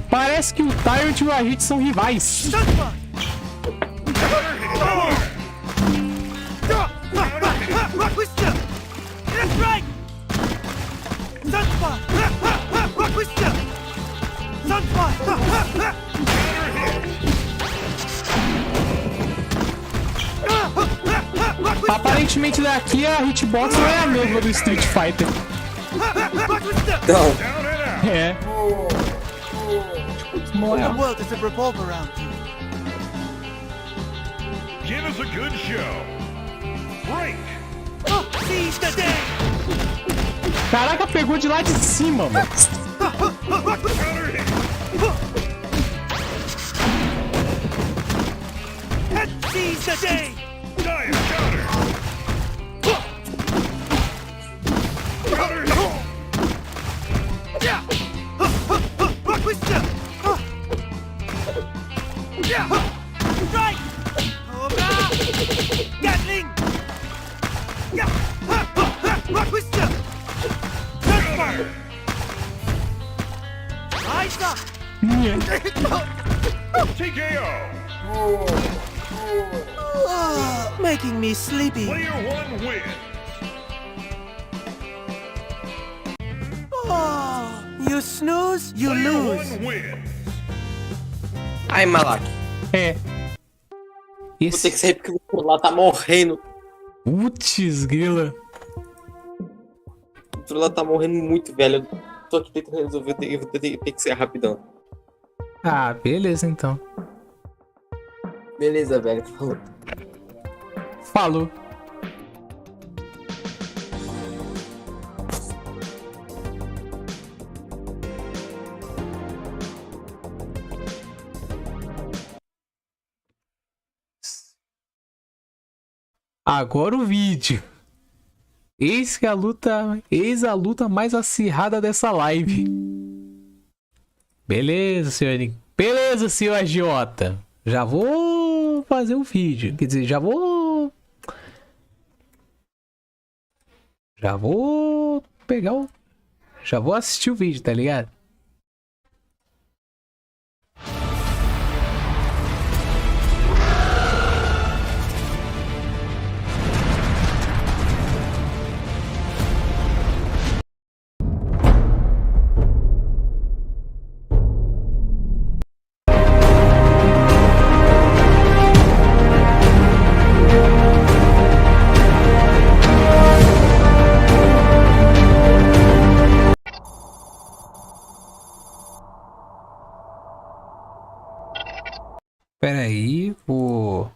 Parece que o Tyrant e o Agit são rivais. Sunspot! Counter hit! Rock with you! That's right! Sunspot! Rock with you! Sunspot! Counter hit! Rock with Aparentemente daqui a hitbox não é a mesma do Street Fighter. Rock with you! Então, Down and out! É. Não The é. world doesn't revolve around you. Give us a good show. Break! Seize the day! Caraca, pegou de lá de cima, mano. Counter hit! Seize the day! Dire counter! Counter hit! Rock with you! Strike! Cobra! Gatling! Rock with you! Counter! Eyes up! TKO! Making me sleepy. Player 1 wins. Oh, you snooze, you Player lose. 1 wins. ai, Malak. É. Vou ter que Esse. sair porque o outro lá tá morrendo. Putz, grila. O outro lá tá morrendo muito, velho. Eu tô aqui tentando resolver, eu vou ter que ser rapidão. Ah, beleza então. Beleza, velho. Falou. Falou. Agora o vídeo. Eis a luta mais acirrada dessa live. Beleza, senhor. Beleza, senhor agiota. Já vou fazer um vídeo. Quer dizer, já vou pegar o... Já vou assistir o vídeo, tá ligado? Pera aí, vou...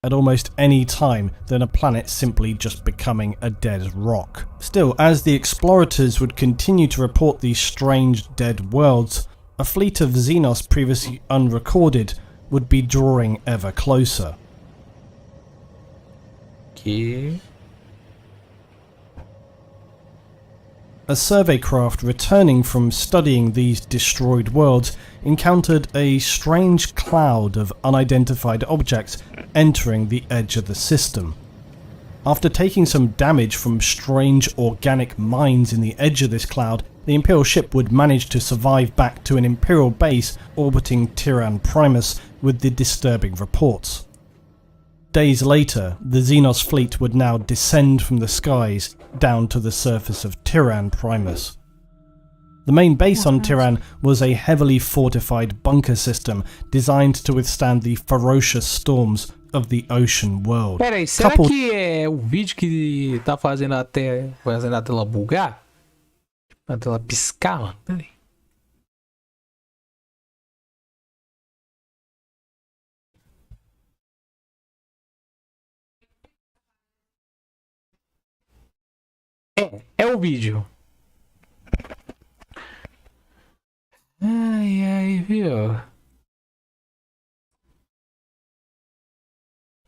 At almost any time than a planet simply just becoming a dead rock. Still, as the explorators would continue to report these strange dead worlds, a fleet of Xenos previously unrecorded would be drawing ever closer. Que... A survey craft returning from studying these destroyed worlds encountered a strange cloud of unidentified objects entering the edge of the system. After taking some damage from strange organic mines in the edge of this cloud, the Imperial ship would manage to survive back to an Imperial base orbiting Tyran Primus with the disturbing reports. Days later, the Xenos fleet would now descend from the skies down to the surface of Tyran Primus. The main base on Tyran was a heavily fortified bunker system designed to withstand the ferocious storms of the ocean world. Pera aí, será que é o vídeo que tá fazendo a tela bugar? A tela piscar, mano? Pera aí. É o vídeo. Ai, ai, viu?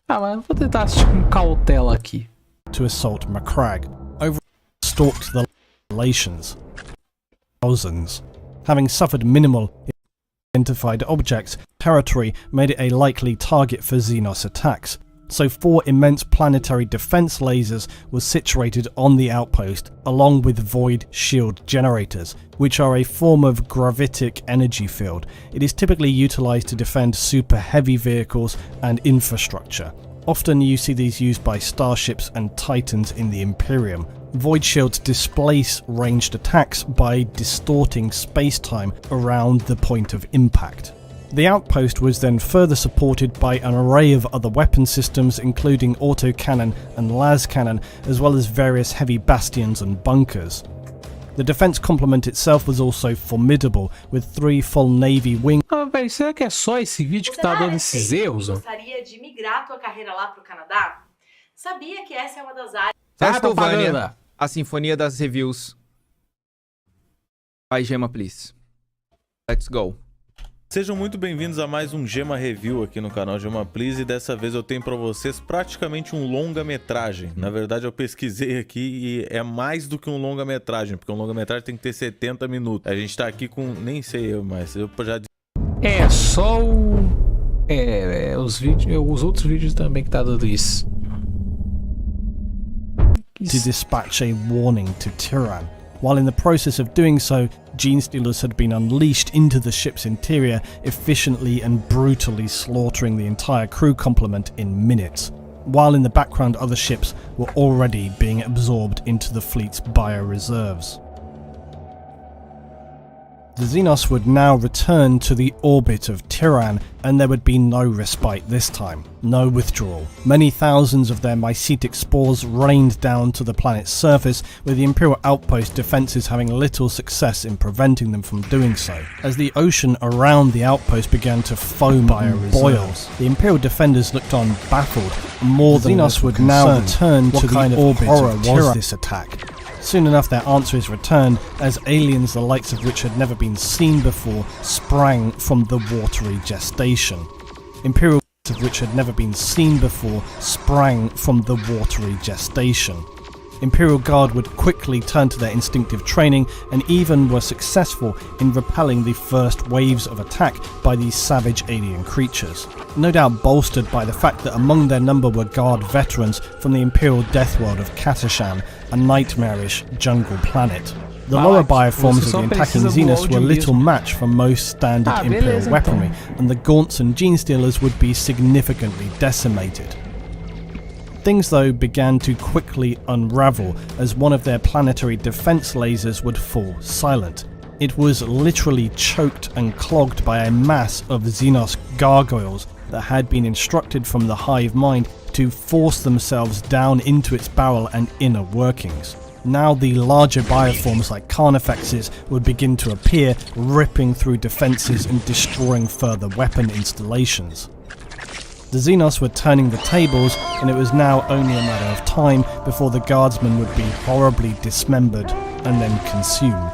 Ah, mas vou tentar assistir com cautela aqui. To assault Macragge, over stalked the relations. Thousands. Having suffered minimal identified objects, territory made it a likely target for Xenos attacks. So 4 immense planetary defense lasers were situated on the outpost, along with void shield generators, which are a form of gravitic energy field. It is typically utilized to defend super heavy vehicles and infrastructure. Often you see these used by starships and titans in the Imperium. Void shields displace ranged attacks by distorting space-time around the point of impact. The outpost was then further supported by an array of other weapon systems, including autocannon and las cannon, as well as various heavy bastions and bunkers. The defense complement itself was also formidable, with 3 full Navy wing. Ah, velho, será que é só esse vídeo que tá dando esses erros? Gostaria de migrar tua carreira lá pro Canadá? Sabia que essa é uma das áreas. Castlevania, a Sinfonia das Reviews. Vai, Gema, please. Let's go. Sejam muito bem-vindos a mais um Gema Review aqui no canal Gema Please, e dessa vez eu tenho pra vocês praticamente um longa-metragem. Na verdade eu pesquisei aqui e é mais do que um longa-metragem, porque um longa-metragem tem que ter 70 minutos. A gente tá aqui com, nem sei eu, mas eu já... É só o... os outros vídeos também que tá dando isso. To dispatch a warning to Tyran. While in the process of doing so, gene stealers had been unleashed into the ship's interior, efficiently and brutally slaughtering the entire crew complement in minutes. While in the background, other ships were already being absorbed into the fleet's bioreserves. The Xenos would now return to the orbit of Tyran, and there would be no respite this time, no withdrawal. Many thousands of their mycetic spores rained down to the planet's surface, with the Imperial outpost defences having little success in preventing them from doing so. As the ocean around the outpost began to foam and boil, the Imperial defenders looked on baffled. More than Xenos would now return to the orbit of Tyran. Was this attack? Soon enough their answer is returned as aliens the likes of which had never been seen before sprang from the watery gestation. Imperial of which had never been seen before sprang from the watery gestation. Imperial Guard would quickly turn to their instinctive training and even were successful in repelling the first waves of attack by these savage alien creatures. No doubt bolstered by the fact that among their number were Guard veterans from the Imperial Death World of Katashan, a nightmarish jungle planet. The lower bioforms of the attacking Xenos were little match for most standard Imperial weaponry, and the Gaunts and Genestealers would be significantly decimated. Things though began to quickly unravel as one of their planetary defense lasers would fall silent. It was literally choked and clogged by a mass of Xenos gargoyles that had been instructed from the hive mind to force themselves down into its barrel and inner workings. Now the larger bioforms like Carnifexes would begin to appear, ripping through defenses and destroying further weapon installations. The Xenos were turning the tables, and it was now only a matter of time before the guardsmen would be horribly dismembered and then consumed.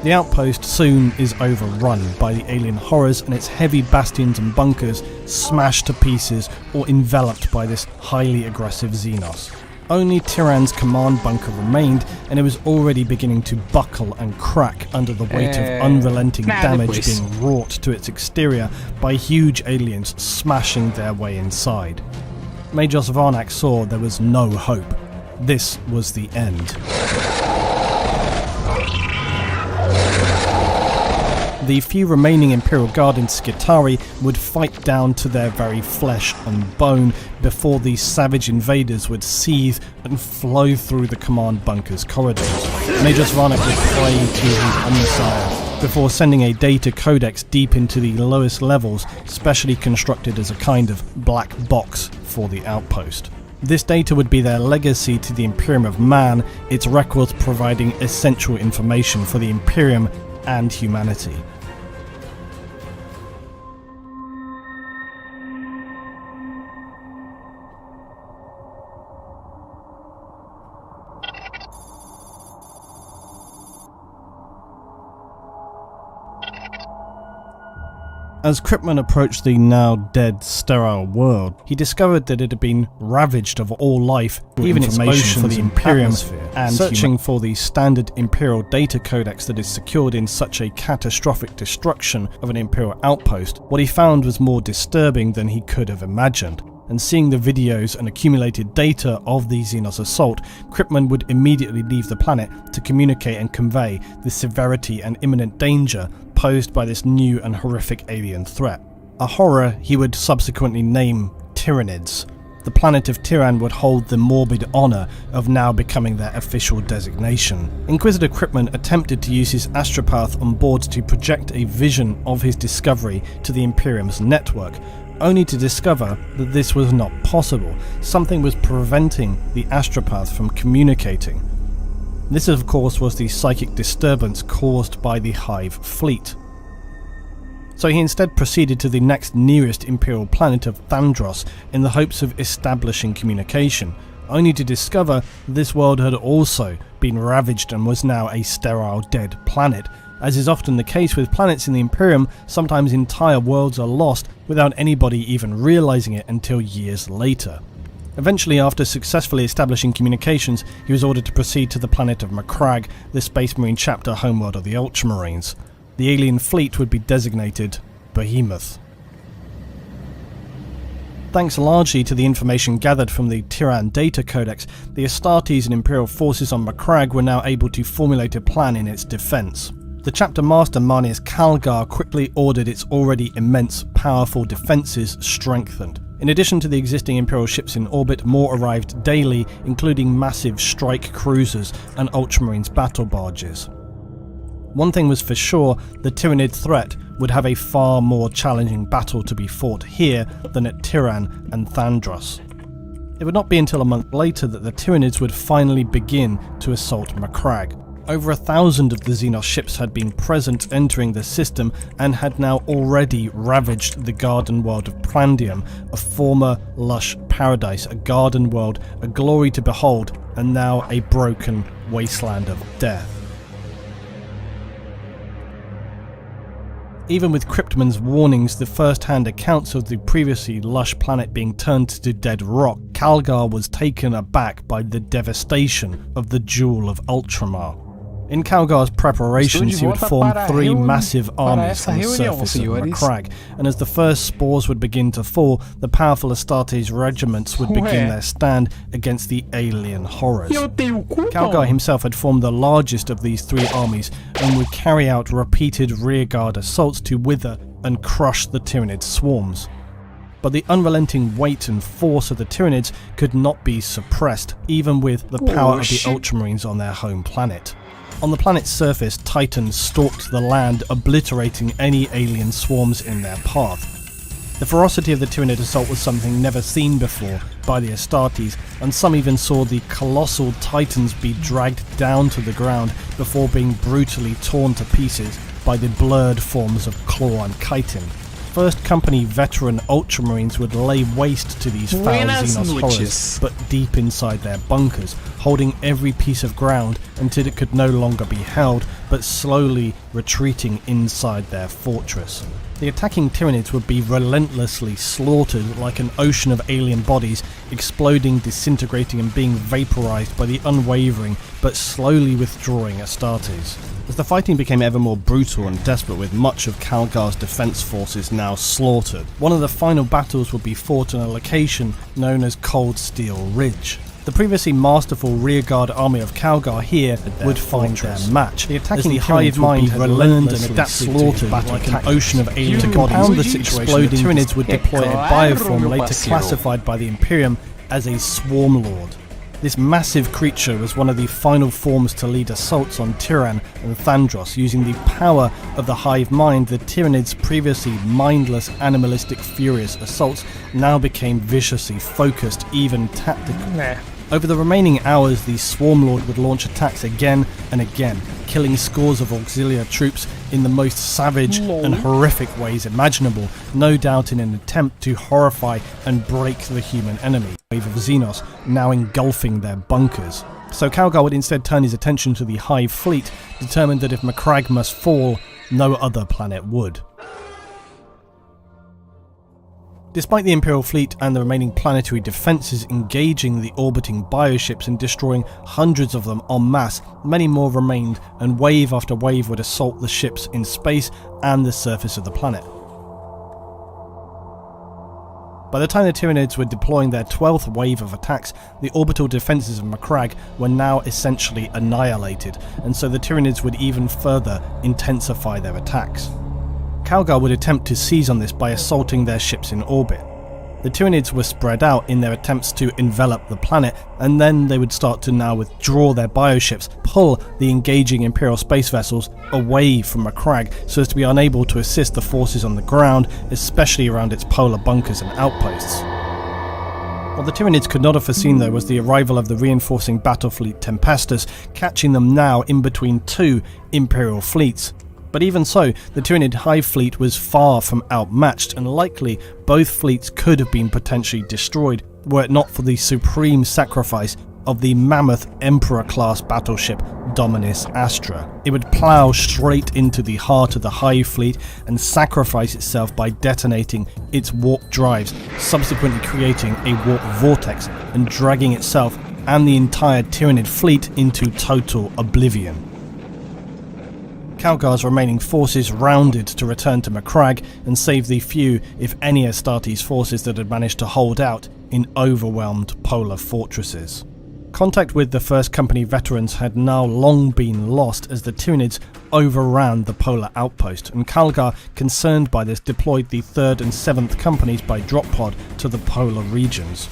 The outpost soon is overrun by the alien horrors and its heavy bastions and bunkers smashed to pieces or enveloped by this highly aggressive Xenos. Only Tyrann's command bunker remained, and it was already beginning to buckle and crack under the weight of unrelenting damage being wrought to its exterior by huge aliens smashing their way inside. Major Varnak saw there was no hope. This was the end. The few remaining Imperial Guard in Skitarii would fight down to their very flesh and bone before these savage invaders would seethe and flow through the command bunker's corridors. Major Varnak would pray to his Omnissiah before sending a data codex deep into the lowest levels, specially constructed as a kind of black box for the outpost. This data would be their legacy to the Imperium of Man, its records providing essential information for the Imperium and humanity. As Kryptman approached the now dead, sterile world, he discovered that it had been ravaged of all life, even its oceans for the Imperium, and searching for the standard Imperial data codex that is secured in such a catastrophic destruction of an Imperial outpost, what he found was more disturbing than he could have imagined. And seeing the videos and accumulated data of the Xenos assault, Kryptman would immediately leave the planet to communicate and convey the severity and imminent danger posed by this new and horrific alien threat. A horror he would subsequently name Tyranids. The planet of Tyrann would hold the morbid honour of now becoming their official designation. Inquisitor Kryptman attempted to use his astropath on board to project a vision of his discovery to the Imperium's network, only to discover that this was not possible. Something was preventing the astropath from communicating. This, of course, was the psychic disturbance caused by the Hive fleet. So he instead proceeded to the next nearest Imperial planet of Thandros in the hopes of establishing communication, only to discover this world had also been ravaged and was now a sterile dead planet. As is often the case with planets in the Imperium, sometimes entire worlds are lost without anybody even realizing it until years later. Eventually, after successfully establishing communications, he was ordered to proceed to the planet of Macragge, the Space Marine chapter homeworld of the Ultramarines. The alien fleet would be designated Behemoth. Thanks largely to the information gathered from the Tyrann data codex, the Astartes and Imperial forces on Macragge were now able to formulate a plan in its defense. The chapter master Marneus Calgar quickly ordered its already immense, powerful defenses strengthened. In addition to the existing Imperial ships in orbit, more arrived daily, including massive strike cruisers and Ultramarines battle barges. One thing was for sure, the Tyranid threat would have a far more challenging battle to be fought here than at Tyrann and Thandros. It would not be until a month later that the Tyranids would finally begin to assault Macragge. Over 1,000 of the Xenos ships had been present entering the system and had now already ravaged the garden world of Prandium, a former lush paradise, a garden world, a glory to behold, and now a broken wasteland of death. Even with Cryptman's warnings, the first-hand accounts of the previously lush planet being turned to dead rock, Calgar was taken aback by the devastation of the Jewel of Ultramar. In Calgar's preparations, he would form 3 massive armies on the surface of Macragge, and as the first spores would begin to fall, the powerful Astartes regiments would begin their stand against the alien horrors. Calgar himself had formed the largest of these 3 armies and would carry out repeated rearguard assaults to wither and crush the Tyranid swarms. But the unrelenting weight and force of the Tyranids could not be suppressed, even with the power of the Ultramarines on their home planet. On the planet's surface, Titans stalked the land, obliterating any alien swarms in their path. The ferocity of the Tyranid assault was something never seen before by the Astartes, and some even saw the colossal Titans be dragged down to the ground before being brutally torn to pieces by the blurred forms of Claw and Chitin. First Company veteran Ultramarines would lay waste to these foul Xenos horrors, but deep inside their bunkers, holding every piece of ground until it could no longer be held, but slowly retreating inside their fortress. The attacking Tyranids would be relentlessly slaughtered like an ocean of alien bodies, exploding, disintegrating and being vaporized by the unwavering but slowly withdrawing Astartes. As the fighting became ever more brutal and desperate, with much of Calgar's defense forces now slaughtered, one of the final battles would be fought on a location known as Cold Steel Ridge. The previously masterful rearguard army of Calgar here would find their match. The attacking hive mind had learned and adapted slaughtered like an ocean of alien bodies. The situation, the Tyranids would deploy a bioform later classified by the Imperium as a Swarm Lord. This massive creature was one of the final forms to lead assaults on Tyran and Thandros. Using the power of the hive mind, the Tyranids' previously mindless, animalistic, furious assaults now became viciously focused, even tactical. Over the remaining hours, the Swarm Lord would launch attacks again and again, killing scores of auxiliary troops in the most savage and horrific ways imaginable, no doubt in an attempt to horrify and break the human enemy. A wave of Xenos now engulfing their bunkers. So Calgar would instead turn his attention to the Hive fleet, determined that if Macragge must fall, no other planet would. Despite the Imperial fleet and the remaining planetary defences engaging the orbiting bioships and destroying hundreds of them en masse, many more remained, and wave after wave would assault the ships in space and the surface of the planet. By the time the Tyranids were deploying their 12th wave of attacks, the orbital defences of Macragge were now essentially annihilated, and so the Tyranids would even further intensify their attacks. Calgar would attempt to seize on this by assaulting their ships in orbit. The Tyranids were spread out in their attempts to envelop the planet, and then they would start to now withdraw their bioships, pull the engaging Imperial space vessels away from Macragge so as to be unable to assist the forces on the ground, especially around its polar bunkers and outposts. What the Tyranids could not have foreseen, though, was the arrival of the reinforcing battle fleet Tempestus, catching them now in between 2 Imperial fleets. But even so, the Tyranid Hive fleet was far from outmatched, and likely both fleets could have been potentially destroyed were it not for the supreme sacrifice of the mammoth Emperor-class battleship Dominus Astra. It would plough straight into the heart of the Hive fleet and sacrifice itself by detonating its warp drives, subsequently creating a warp vortex and dragging itself and the entire Tyranid fleet into total oblivion. Calgar's remaining forces rounded to return to Macragge and save the few, if any, Astartes forces that had managed to hold out in overwhelmed polar fortresses. Contact with the First Company veterans had now long been lost as the Tyranids overran the polar outpost, and Calgar, concerned by this, deployed the 3rd and 7th Companies by drop pod to the polar regions.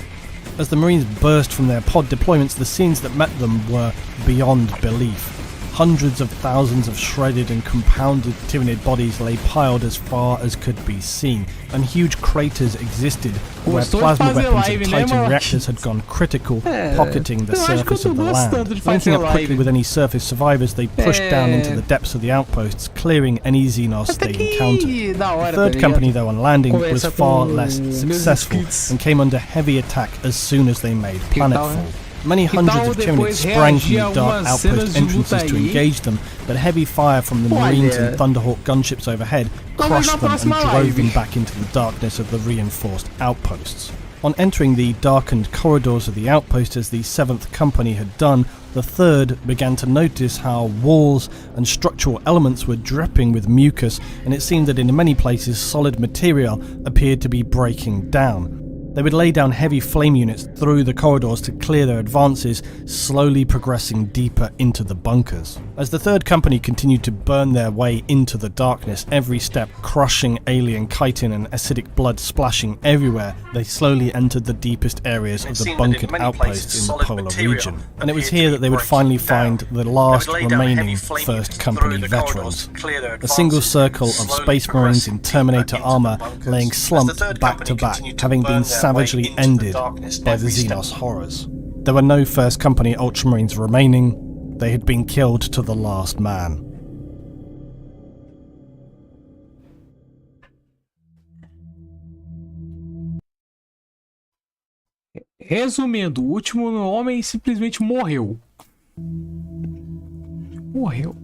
As the Marines burst from their pod deployments, the scenes that met them were beyond belief. Hundreds of thousands of shredded and compounded Tyranid bodies lay piled as far as could be seen, and huge craters existed where plasma weapons and Titan reactors had gone critical, pocketing the surface of the land. Linking up quickly with any surface survivors, they pushed down into the depths of the outposts, clearing any Xenos they encountered. The 3rd Company, though, on landing was far less successful and came under heavy attack as soon as they made planetfall. Many hundreds of Tyranids sprang from the dark algumas cenas outpost de entrances luta to aí? engage them, but heavy fire from the Marines and Thunderhawk gunships overhead Talvez crushed na them and próxima drove live. them back into the darkness of the reinforced outposts. On entering the darkened corridors of the outpost as the 7th Company had done, the 3rd began to notice how walls and structural elements were dripping with mucus, and it seemed that in many places solid material appeared to be breaking down. They would lay down heavy flame units through the corridors to clear their advances, slowly progressing deeper into the bunkers. As the 3rd Company continued to burn their way into the darkness, every step crushing alien chitin and acidic blood splashing everywhere, they slowly entered the deepest areas of the bunkered outposts in the polar region. And it was here that they would finally find the last remaining 1st Company veterans. A single circle of Space Marines in Terminator armor laying slumped back to back, having been savagely ended by the Xenos horrors. There were no 1st Company Ultramarines remaining. They had been killed to the last man. Resumindo, o último homem simplesmente morreu. Morreu.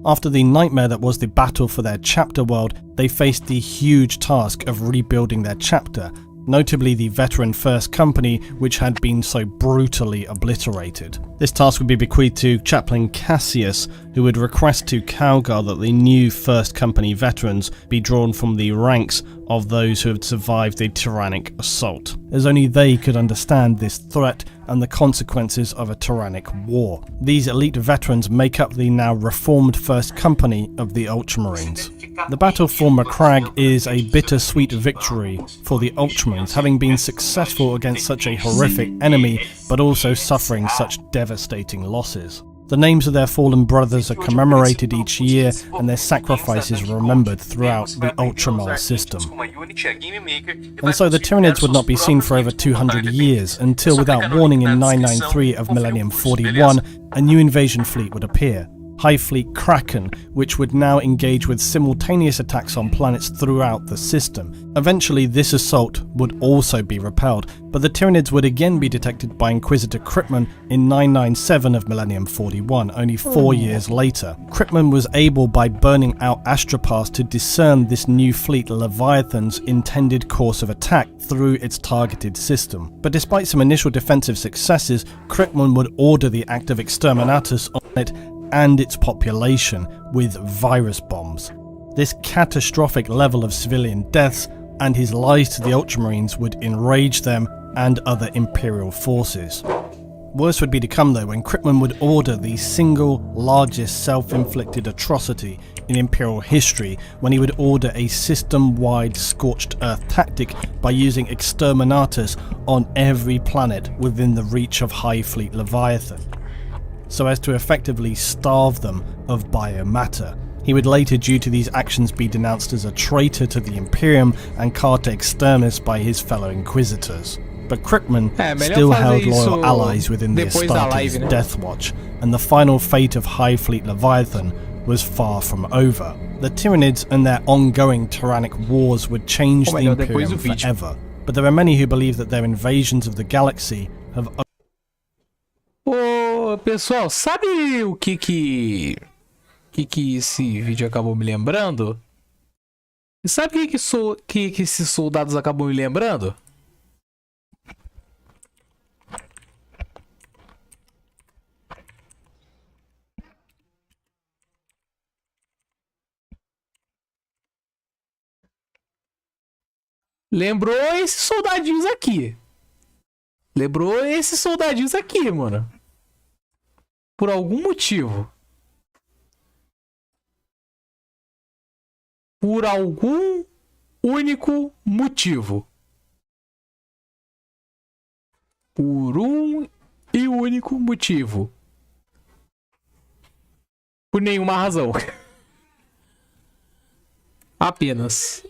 After the nightmare that was the battle for their chapter world, they faced the huge task of rebuilding their chapter, notably the veteran 1st Company, which had been so brutally obliterated. This task would be bequeathed to Chaplain Cassius, who would request to Calgar that the new 1st Company veterans be drawn from the ranks of those who had survived the tyrannic assault, as only they could understand this threat and the consequences of a tyrannic war. These elite veterans make up the now reformed 1st Company of the Ultramarines. The battle for Macragge is a bittersweet victory for the Ultramarines, having been successful against such a horrific enemy, but also suffering such devastating losses. The names of their fallen brothers are commemorated each year, and their sacrifices remembered throughout the Ultramar system. And so the Tyranids would not be seen for over 200 years, until without warning in 993 of Millennium 41, a new invasion fleet would appear. Hive Fleet Kraken, which would now engage with simultaneous attacks on planets throughout the system. Eventually this assault would also be repelled, but the Tyranids would again be detected by Inquisitor Kryptman in 997 of Millennium 41, only 4 years later. Kryptman was able, by burning out Astropaths, to discern this new fleet Leviathan's intended course of attack through its targeted system. But despite some initial defensive successes, Kryptman would order the act of exterminatus on it and its population with virus bombs. This catastrophic level of civilian deaths and his lies to the Ultramarines would enrage them and other Imperial forces. Worse would be to come though when Kryptman would order the single largest self-inflicted atrocity in Imperial history, when he would order a system-wide scorched earth tactic by using exterminatus on every planet within the reach of Hive Fleet Leviathan, so as to effectively starve them of biomatter. He would later, due to these actions, be denounced as a traitor to the Imperium and Carta Externis by his fellow Inquisitors. But Kryptman still held loyal allies within the Astartes' Death Watch, and the final fate of Hive Fleet Leviathan was far from over. The Tyranids and their ongoing tyrannic wars would change the Imperium forever, but there are many who believe that their invasions of the galaxy have... Ô, pessoal, sabe o que esse vídeo acabou me lembrando? Sabe o que esses soldados acabam me lembrando? Lembrou esses soldadinhos aqui. Lembrou esses soldadinhos aqui, mano. Por algum motivo. Por algum único motivo. Por um e único motivo. Por nenhuma razão. Apenas.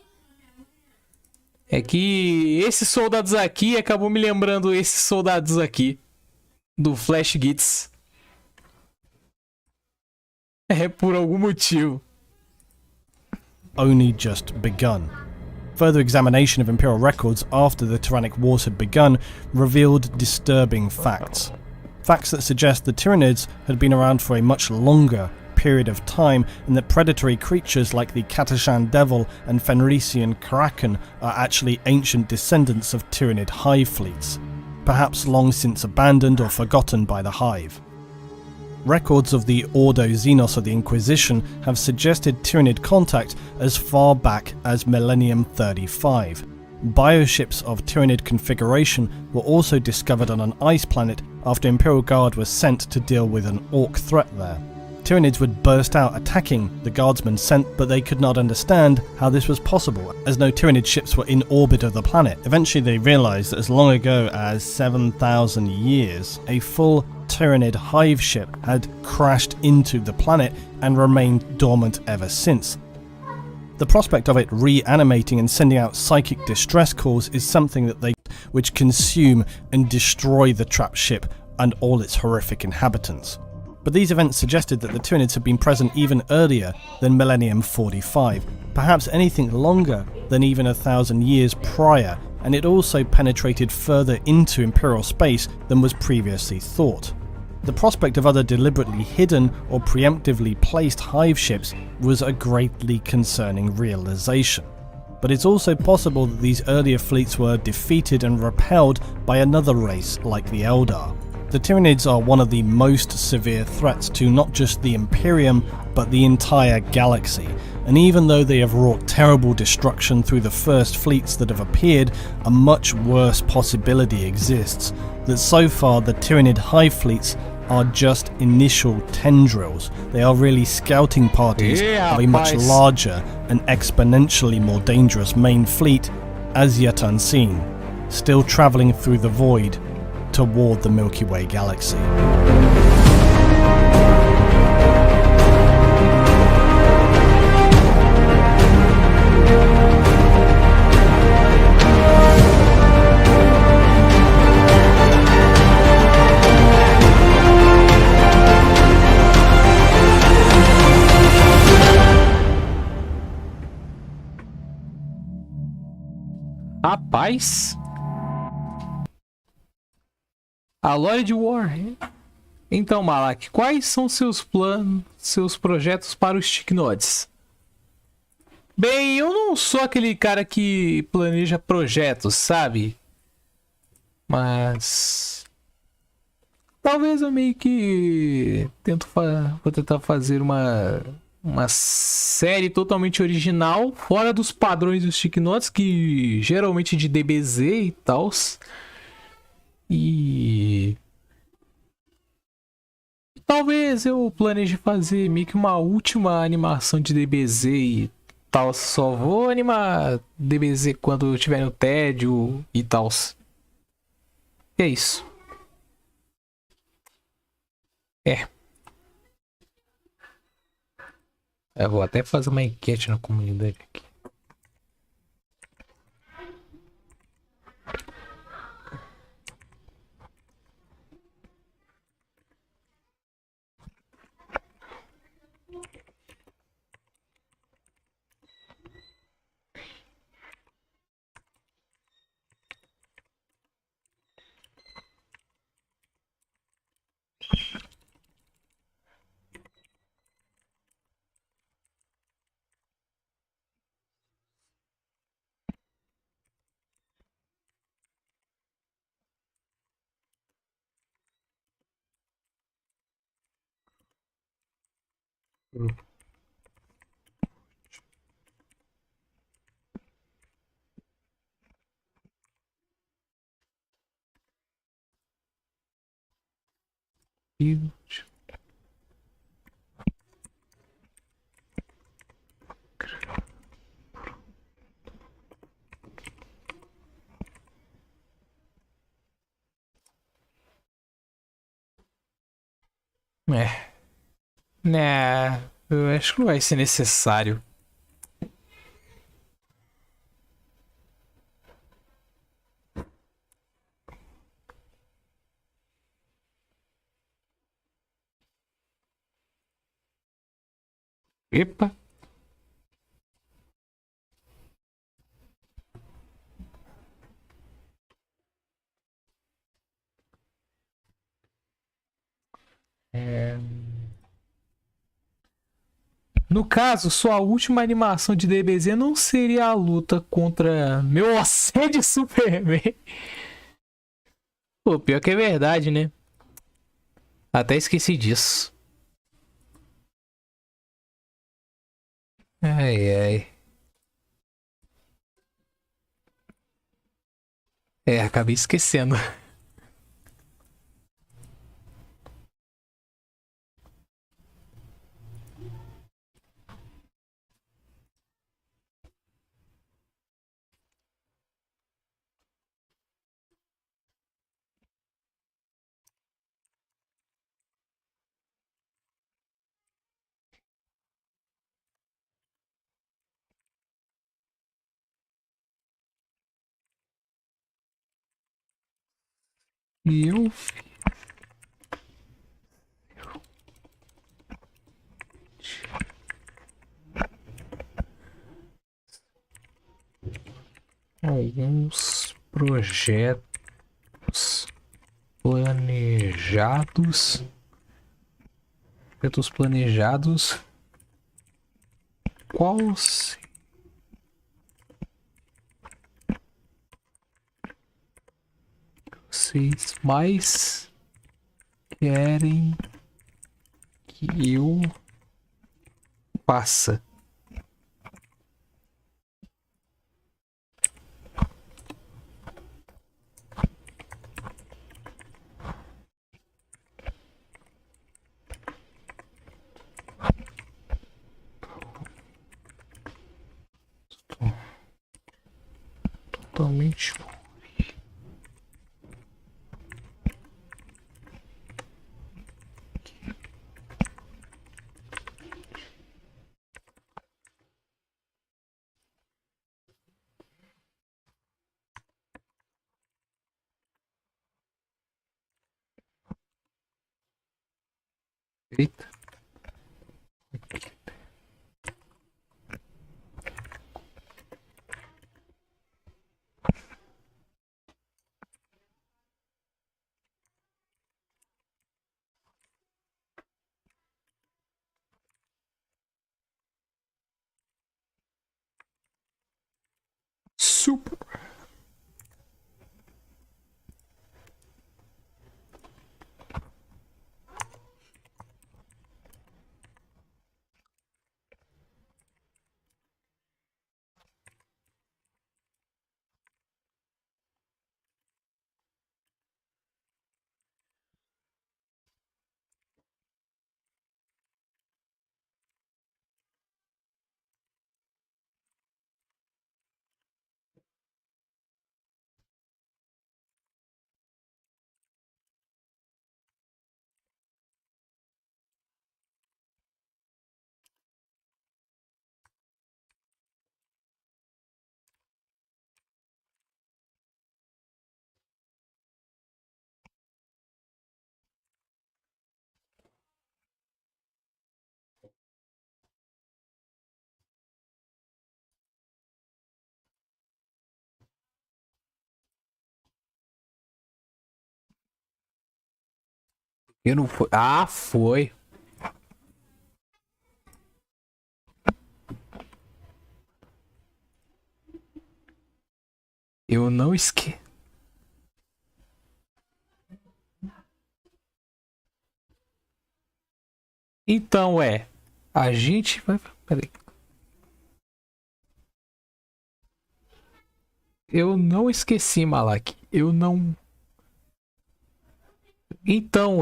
É que esses soldados aqui acabam me lembrando esses soldados aqui. Do Flash Gitz. É por algum motivo. Only just begun. Further examination of Imperial records after the Tyrannic Wars had begun revealed disturbing facts. facts that suggest the Tyranids had been around for a much longer period of time, and that predatory creatures like the Katashan Devil and Fenrisian Kraken are actually ancient descendants of Tyranid hive fleets, perhaps long since abandoned or forgotten by the hive. Records of the Ordo Xenos of the Inquisition have suggested Tyranid contact as far back as Millennium 35. Bioships of Tyranid configuration were also discovered on an ice planet after Imperial Guard was sent to deal with an orc threat there. Tyranids would burst out attacking the guardsmen sent, but they could not understand how this was possible, as no Tyranid ships were in orbit of the planet. Eventually they realized that as long ago as 7,000 years, a full Tyranid hive ship had crashed into the planet and remained dormant ever since. The prospect of it reanimating and sending out psychic distress calls is something that they which consume and destroy the trapped ship and all its horrific inhabitants. But these events suggested that the Tyranids had been present even earlier than Millennium 45, perhaps anything longer than even 1,000 years prior, and it also penetrated further into Imperial space than was previously thought. The prospect of other deliberately hidden or preemptively placed hive ships was a greatly concerning realization. But it's also possible that these earlier fleets were defeated and repelled by another race like the Eldar. The Tyranids are one of the most severe threats to not just the Imperium, but the entire galaxy, and even though they have wrought terrible destruction through the first fleets that have appeared, a much worse possibility exists, that so far the Tyranid hive fleets are just initial tendrils. They are really scouting parties of a much larger and exponentially more dangerous main fleet, as yet unseen, still travelling through the void toward the Milky Way galaxy. Rapaz, a lore de War. Então, Malak, quais são seus planos, seus projetos para os Chicknodes? Bem, eu não sou aquele cara que planeja projetos, sabe? Mas talvez eu meio que vou tentar fazer uma série totalmente original, fora dos padrões dos Chicknodes, que geralmente de DBZ e tal. E talvez eu planeje fazer meio que uma última animação de DBZ e tal. Só vou animar DBZ quando eu tiver no tédio e tal. E é isso. Eu vou até fazer uma enquete na comunidade aqui. Né, eu acho que não vai ser necessário. Epa. No caso, sua última animação de DBZ não seria a luta contra meu assédio Superman. Pô, pior que é verdade, né? Até esqueci disso. Ai, ai. Acabei esquecendo. E eu... Alguns projetos planejados. Projetos planejados. Qual vocês mais querem que eu faça? Totalmente. Eita. Super. Eu não foi. Ah, foi. Eu não esque. Então a gente vai. Peraí. Eu não esqueci, Malak. Eu não. Então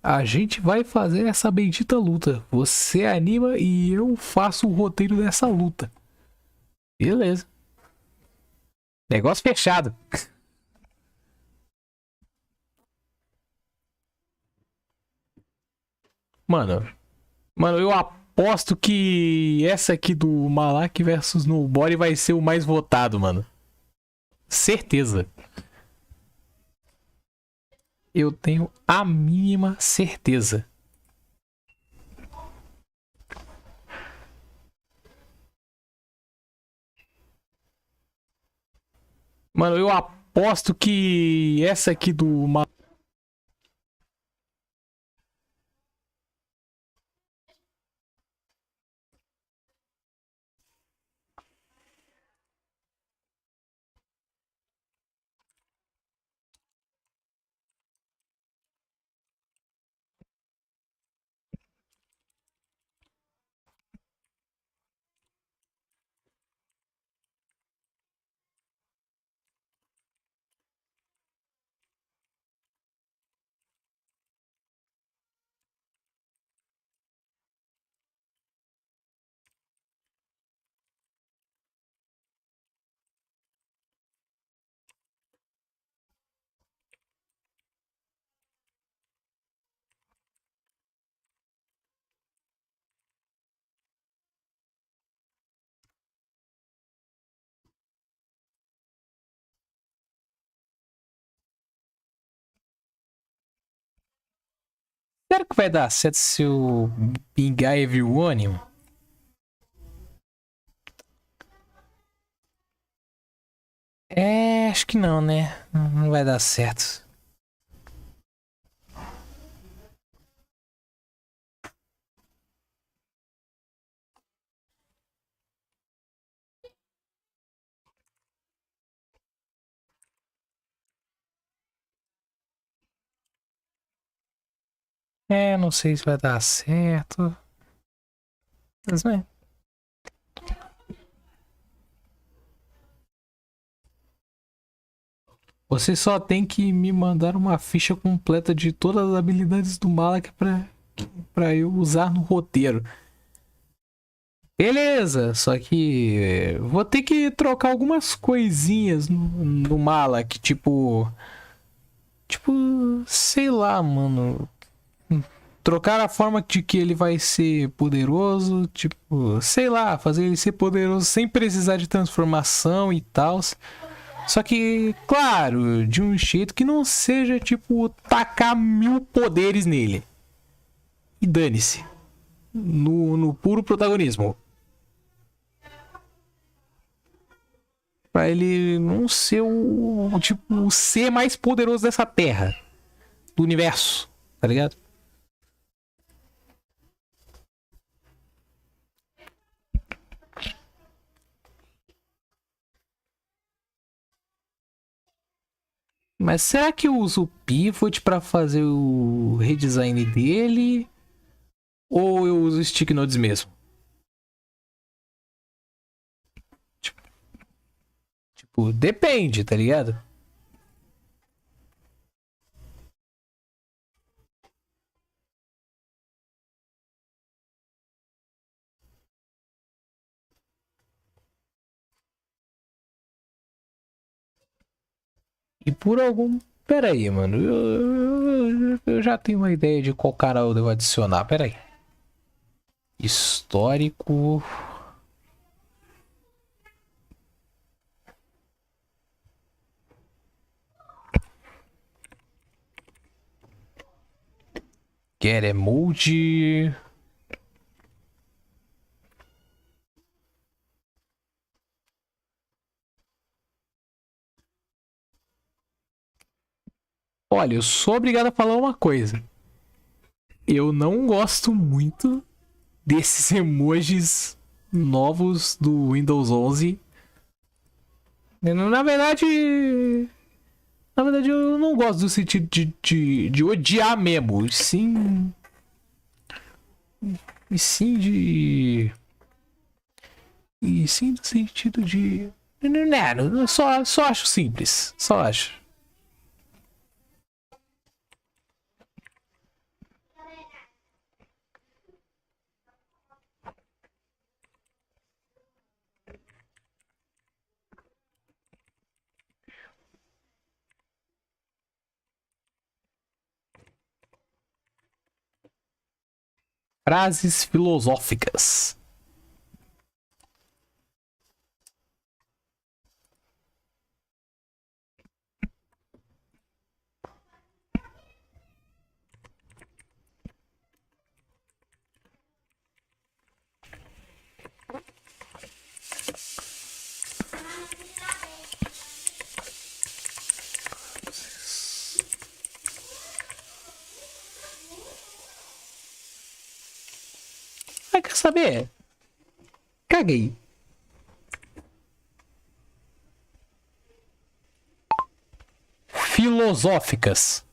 a gente vai fazer essa bendita luta. Você anima e eu faço o roteiro dessa luta. Beleza. Negócio fechado. Mano, eu aposto que essa aqui do Malak versus Nobody vai ser o mais votado, mano. Certeza. Eu tenho a mínima certeza. Mano, eu aposto que essa aqui do Será que vai dar certo se eu pingar everyone? É, acho que não, né? Não vai dar certo. É, não sei se vai dar certo. Mas, né? Você só tem que me mandar uma ficha completa de todas as habilidades do Malak pra eu usar no roteiro. Beleza, só que vou ter que trocar algumas coisinhas no Malak, tipo, sei lá, mano. Trocar a forma de que ele vai ser poderoso, tipo, sei lá, fazer ele ser poderoso sem precisar de transformação e tal. Só que, claro, de um jeito que não seja, tipo, tacar 1000 poderes nele. E dane-se. No puro protagonismo. Pra ele não ser o ser mais poderoso dessa terra. Do universo, tá ligado? Mas será que eu uso o pivot pra fazer o redesign dele? Ou eu uso stick nodes mesmo? Tipo, depende, tá ligado? E por algum... Pera aí, mano. Eu já tenho uma ideia de qual canal eu devo adicionar. Pera aí. Histórico... Get emoji... Olha, eu sou obrigado a falar uma coisa. Eu não gosto muito desses emojis novos do Windows 11. Na verdade... Na verdade, eu não gosto do sentido de odiar mesmo. E sim... E sim de... E sim no sentido de... Não, só acho simples. Só acho. Frases filosóficas. Ah, quer saber? Caguei. Filosóficas.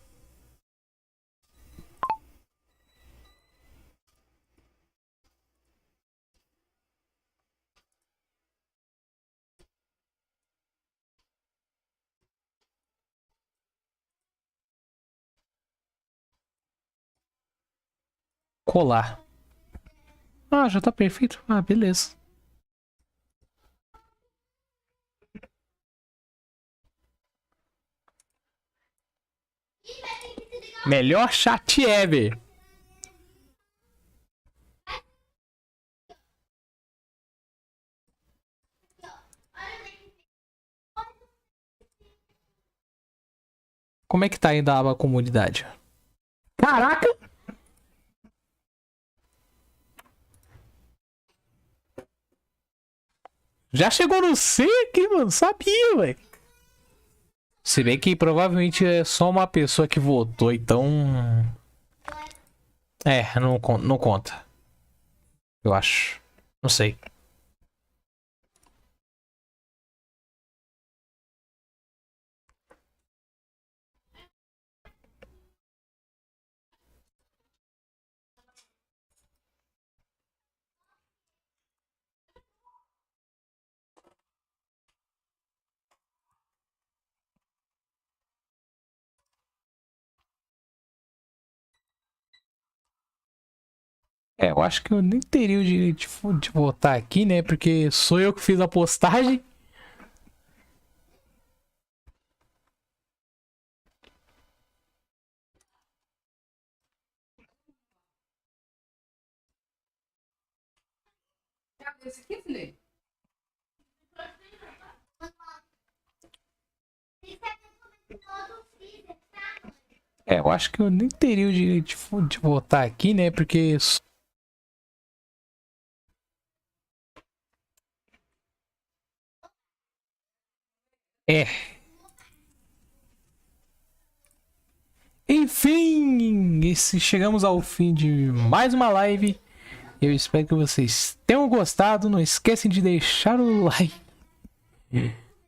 Colar. Ah, já tá perfeito. Ah, beleza. Melhor chat ever. Como é que tá ainda a aba comunidade? Caraca! Já chegou no 100 aqui, mano. Sabia, velho. Se bem que provavelmente é só uma pessoa que votou, então... É, não conta. Eu acho. Não sei. É, eu acho que eu nem teria o direito de votar aqui, né? Porque sou eu que fiz a postagem. É, eu acho que eu nem teria o direito de votar aqui, né? Porque... É. Enfim, chegamos ao fim de mais uma live. Eu espero que vocês tenham gostado. Não esquecem de deixar o like.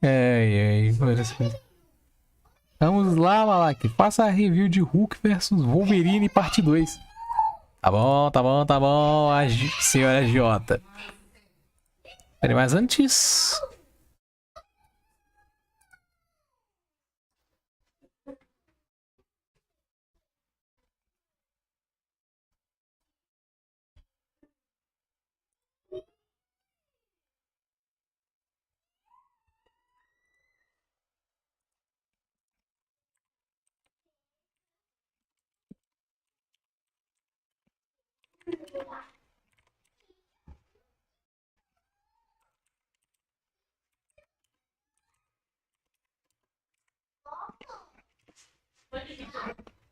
Ai, vamos lá, Malak. Faça a review de Hulk versus Wolverine parte 2. Tá bom, tá bom, tá bom, senhora Jota. Peraí, mas antes...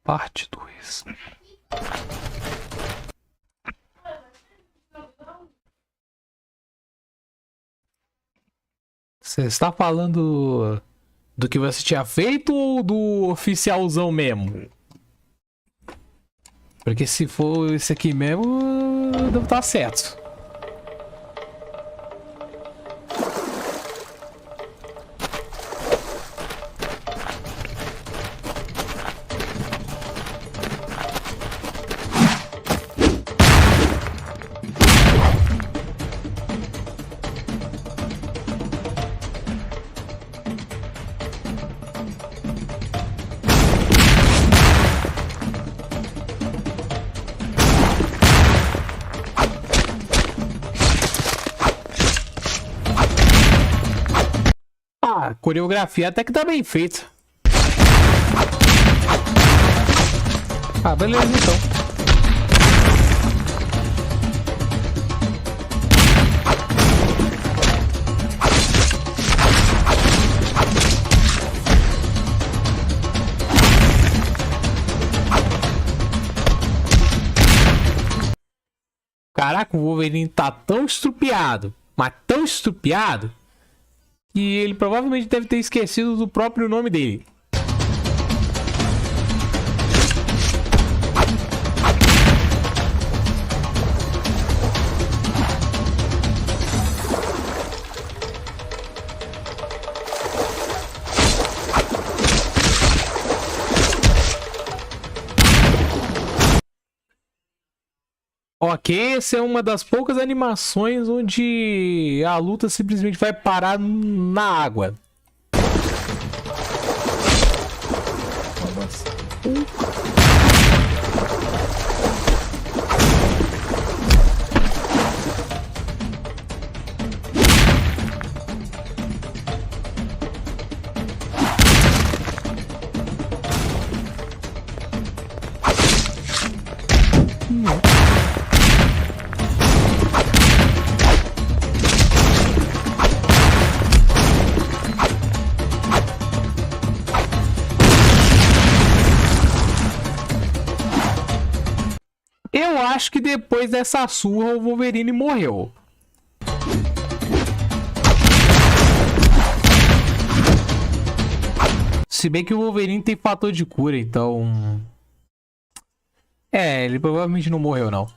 Parte 2. Você está falando do que você tinha feito ou do oficialzão mesmo? Porque se for esse aqui mesmo, deve estar certo. A coreografia até que tá bem feita. Ah, beleza então. Caraca, o Wolverine tá tão estrupiado, mas tão estrupiado, que ele provavelmente deve ter esquecido do próprio nome dele. Ok, essa é uma das poucas animações onde a luta simplesmente vai parar na água. Eu acho que depois dessa surra o Wolverine morreu. Se bem que o Wolverine tem fator de cura, então... É, ele provavelmente não morreu, não.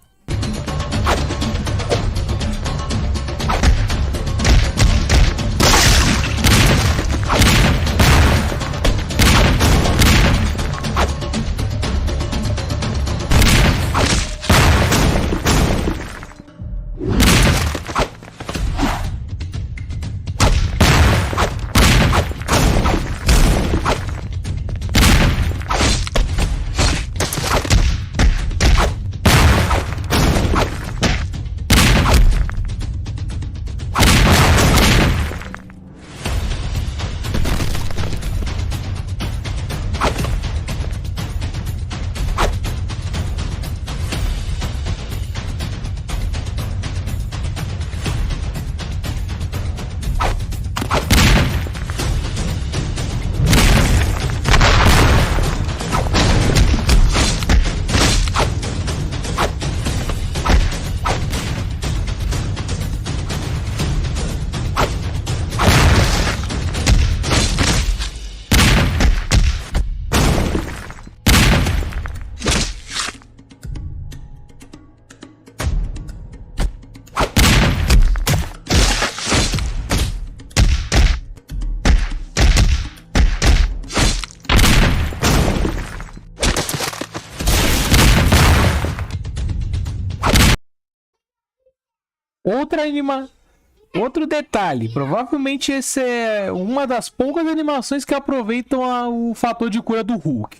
Outro detalhe, provavelmente esse é uma das poucas animações que aproveitam o fator de cura do Hulk.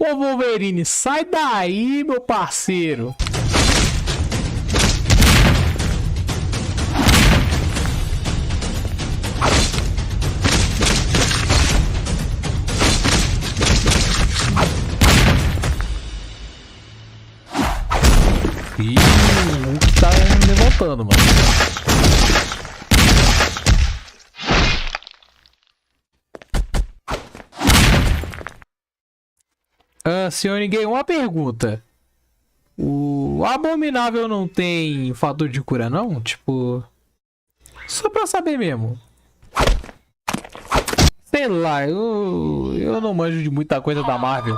Ô Wolverine, sai daí, meu parceiro. Ih, o Hulk tá levantando, mano. Senhor Ninguém, uma pergunta. O Abominável não tem fator de cura, não? Tipo... Só pra saber mesmo. Sei lá, eu não manjo de muita coisa da Marvel.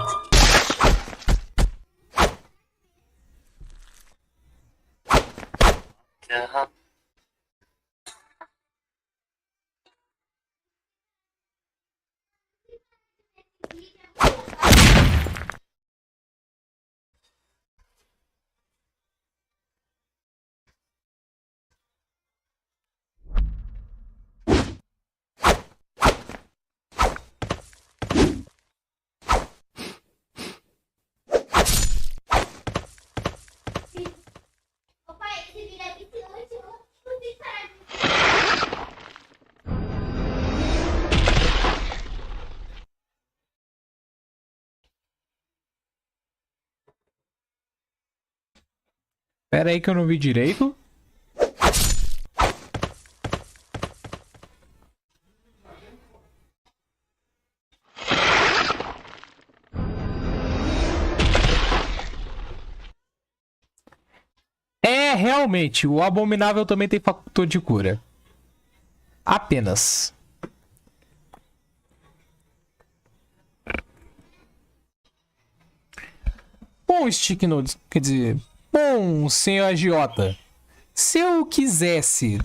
Pera aí que eu não vi direito. É, realmente, o Abominável também tem fator de cura. Apenas. Bom, Stick Notes, quer dizer... Bom, senhor agiota, se eu quisesse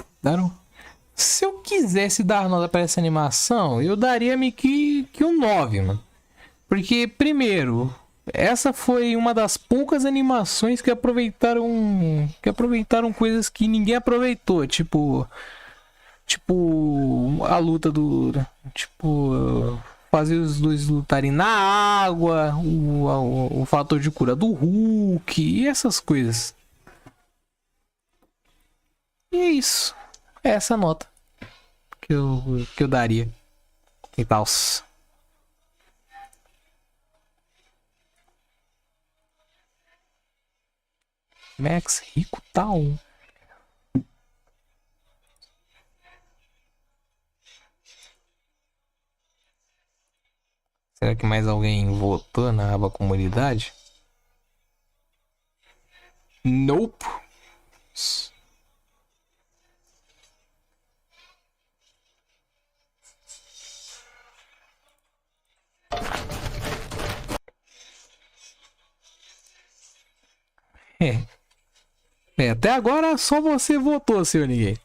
dar nota para essa animação, eu daria meio que um 9, mano. Porque, primeiro, essa foi uma das poucas animações que aproveitaram coisas que ninguém aproveitou, tipo a luta fazer os dois lutarem na água, o fator de cura do Hulk e essas coisas. E é isso. É essa nota. que eu daria. E tal. Max rico tal. Será que mais alguém votou na aba comunidade? Nope. Até agora só você votou, seu ninguém.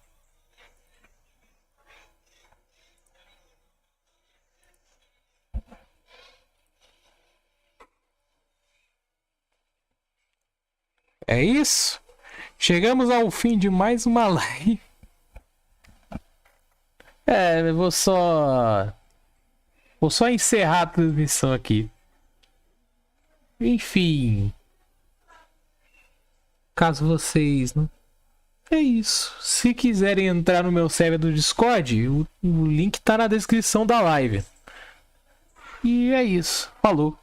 É isso. Chegamos ao fim de mais uma live. Eu vou só encerrar a transmissão aqui. Enfim. Caso vocês, né? É isso. Se quiserem entrar no meu server do Discord, o link tá na descrição da live. E é isso. Falou.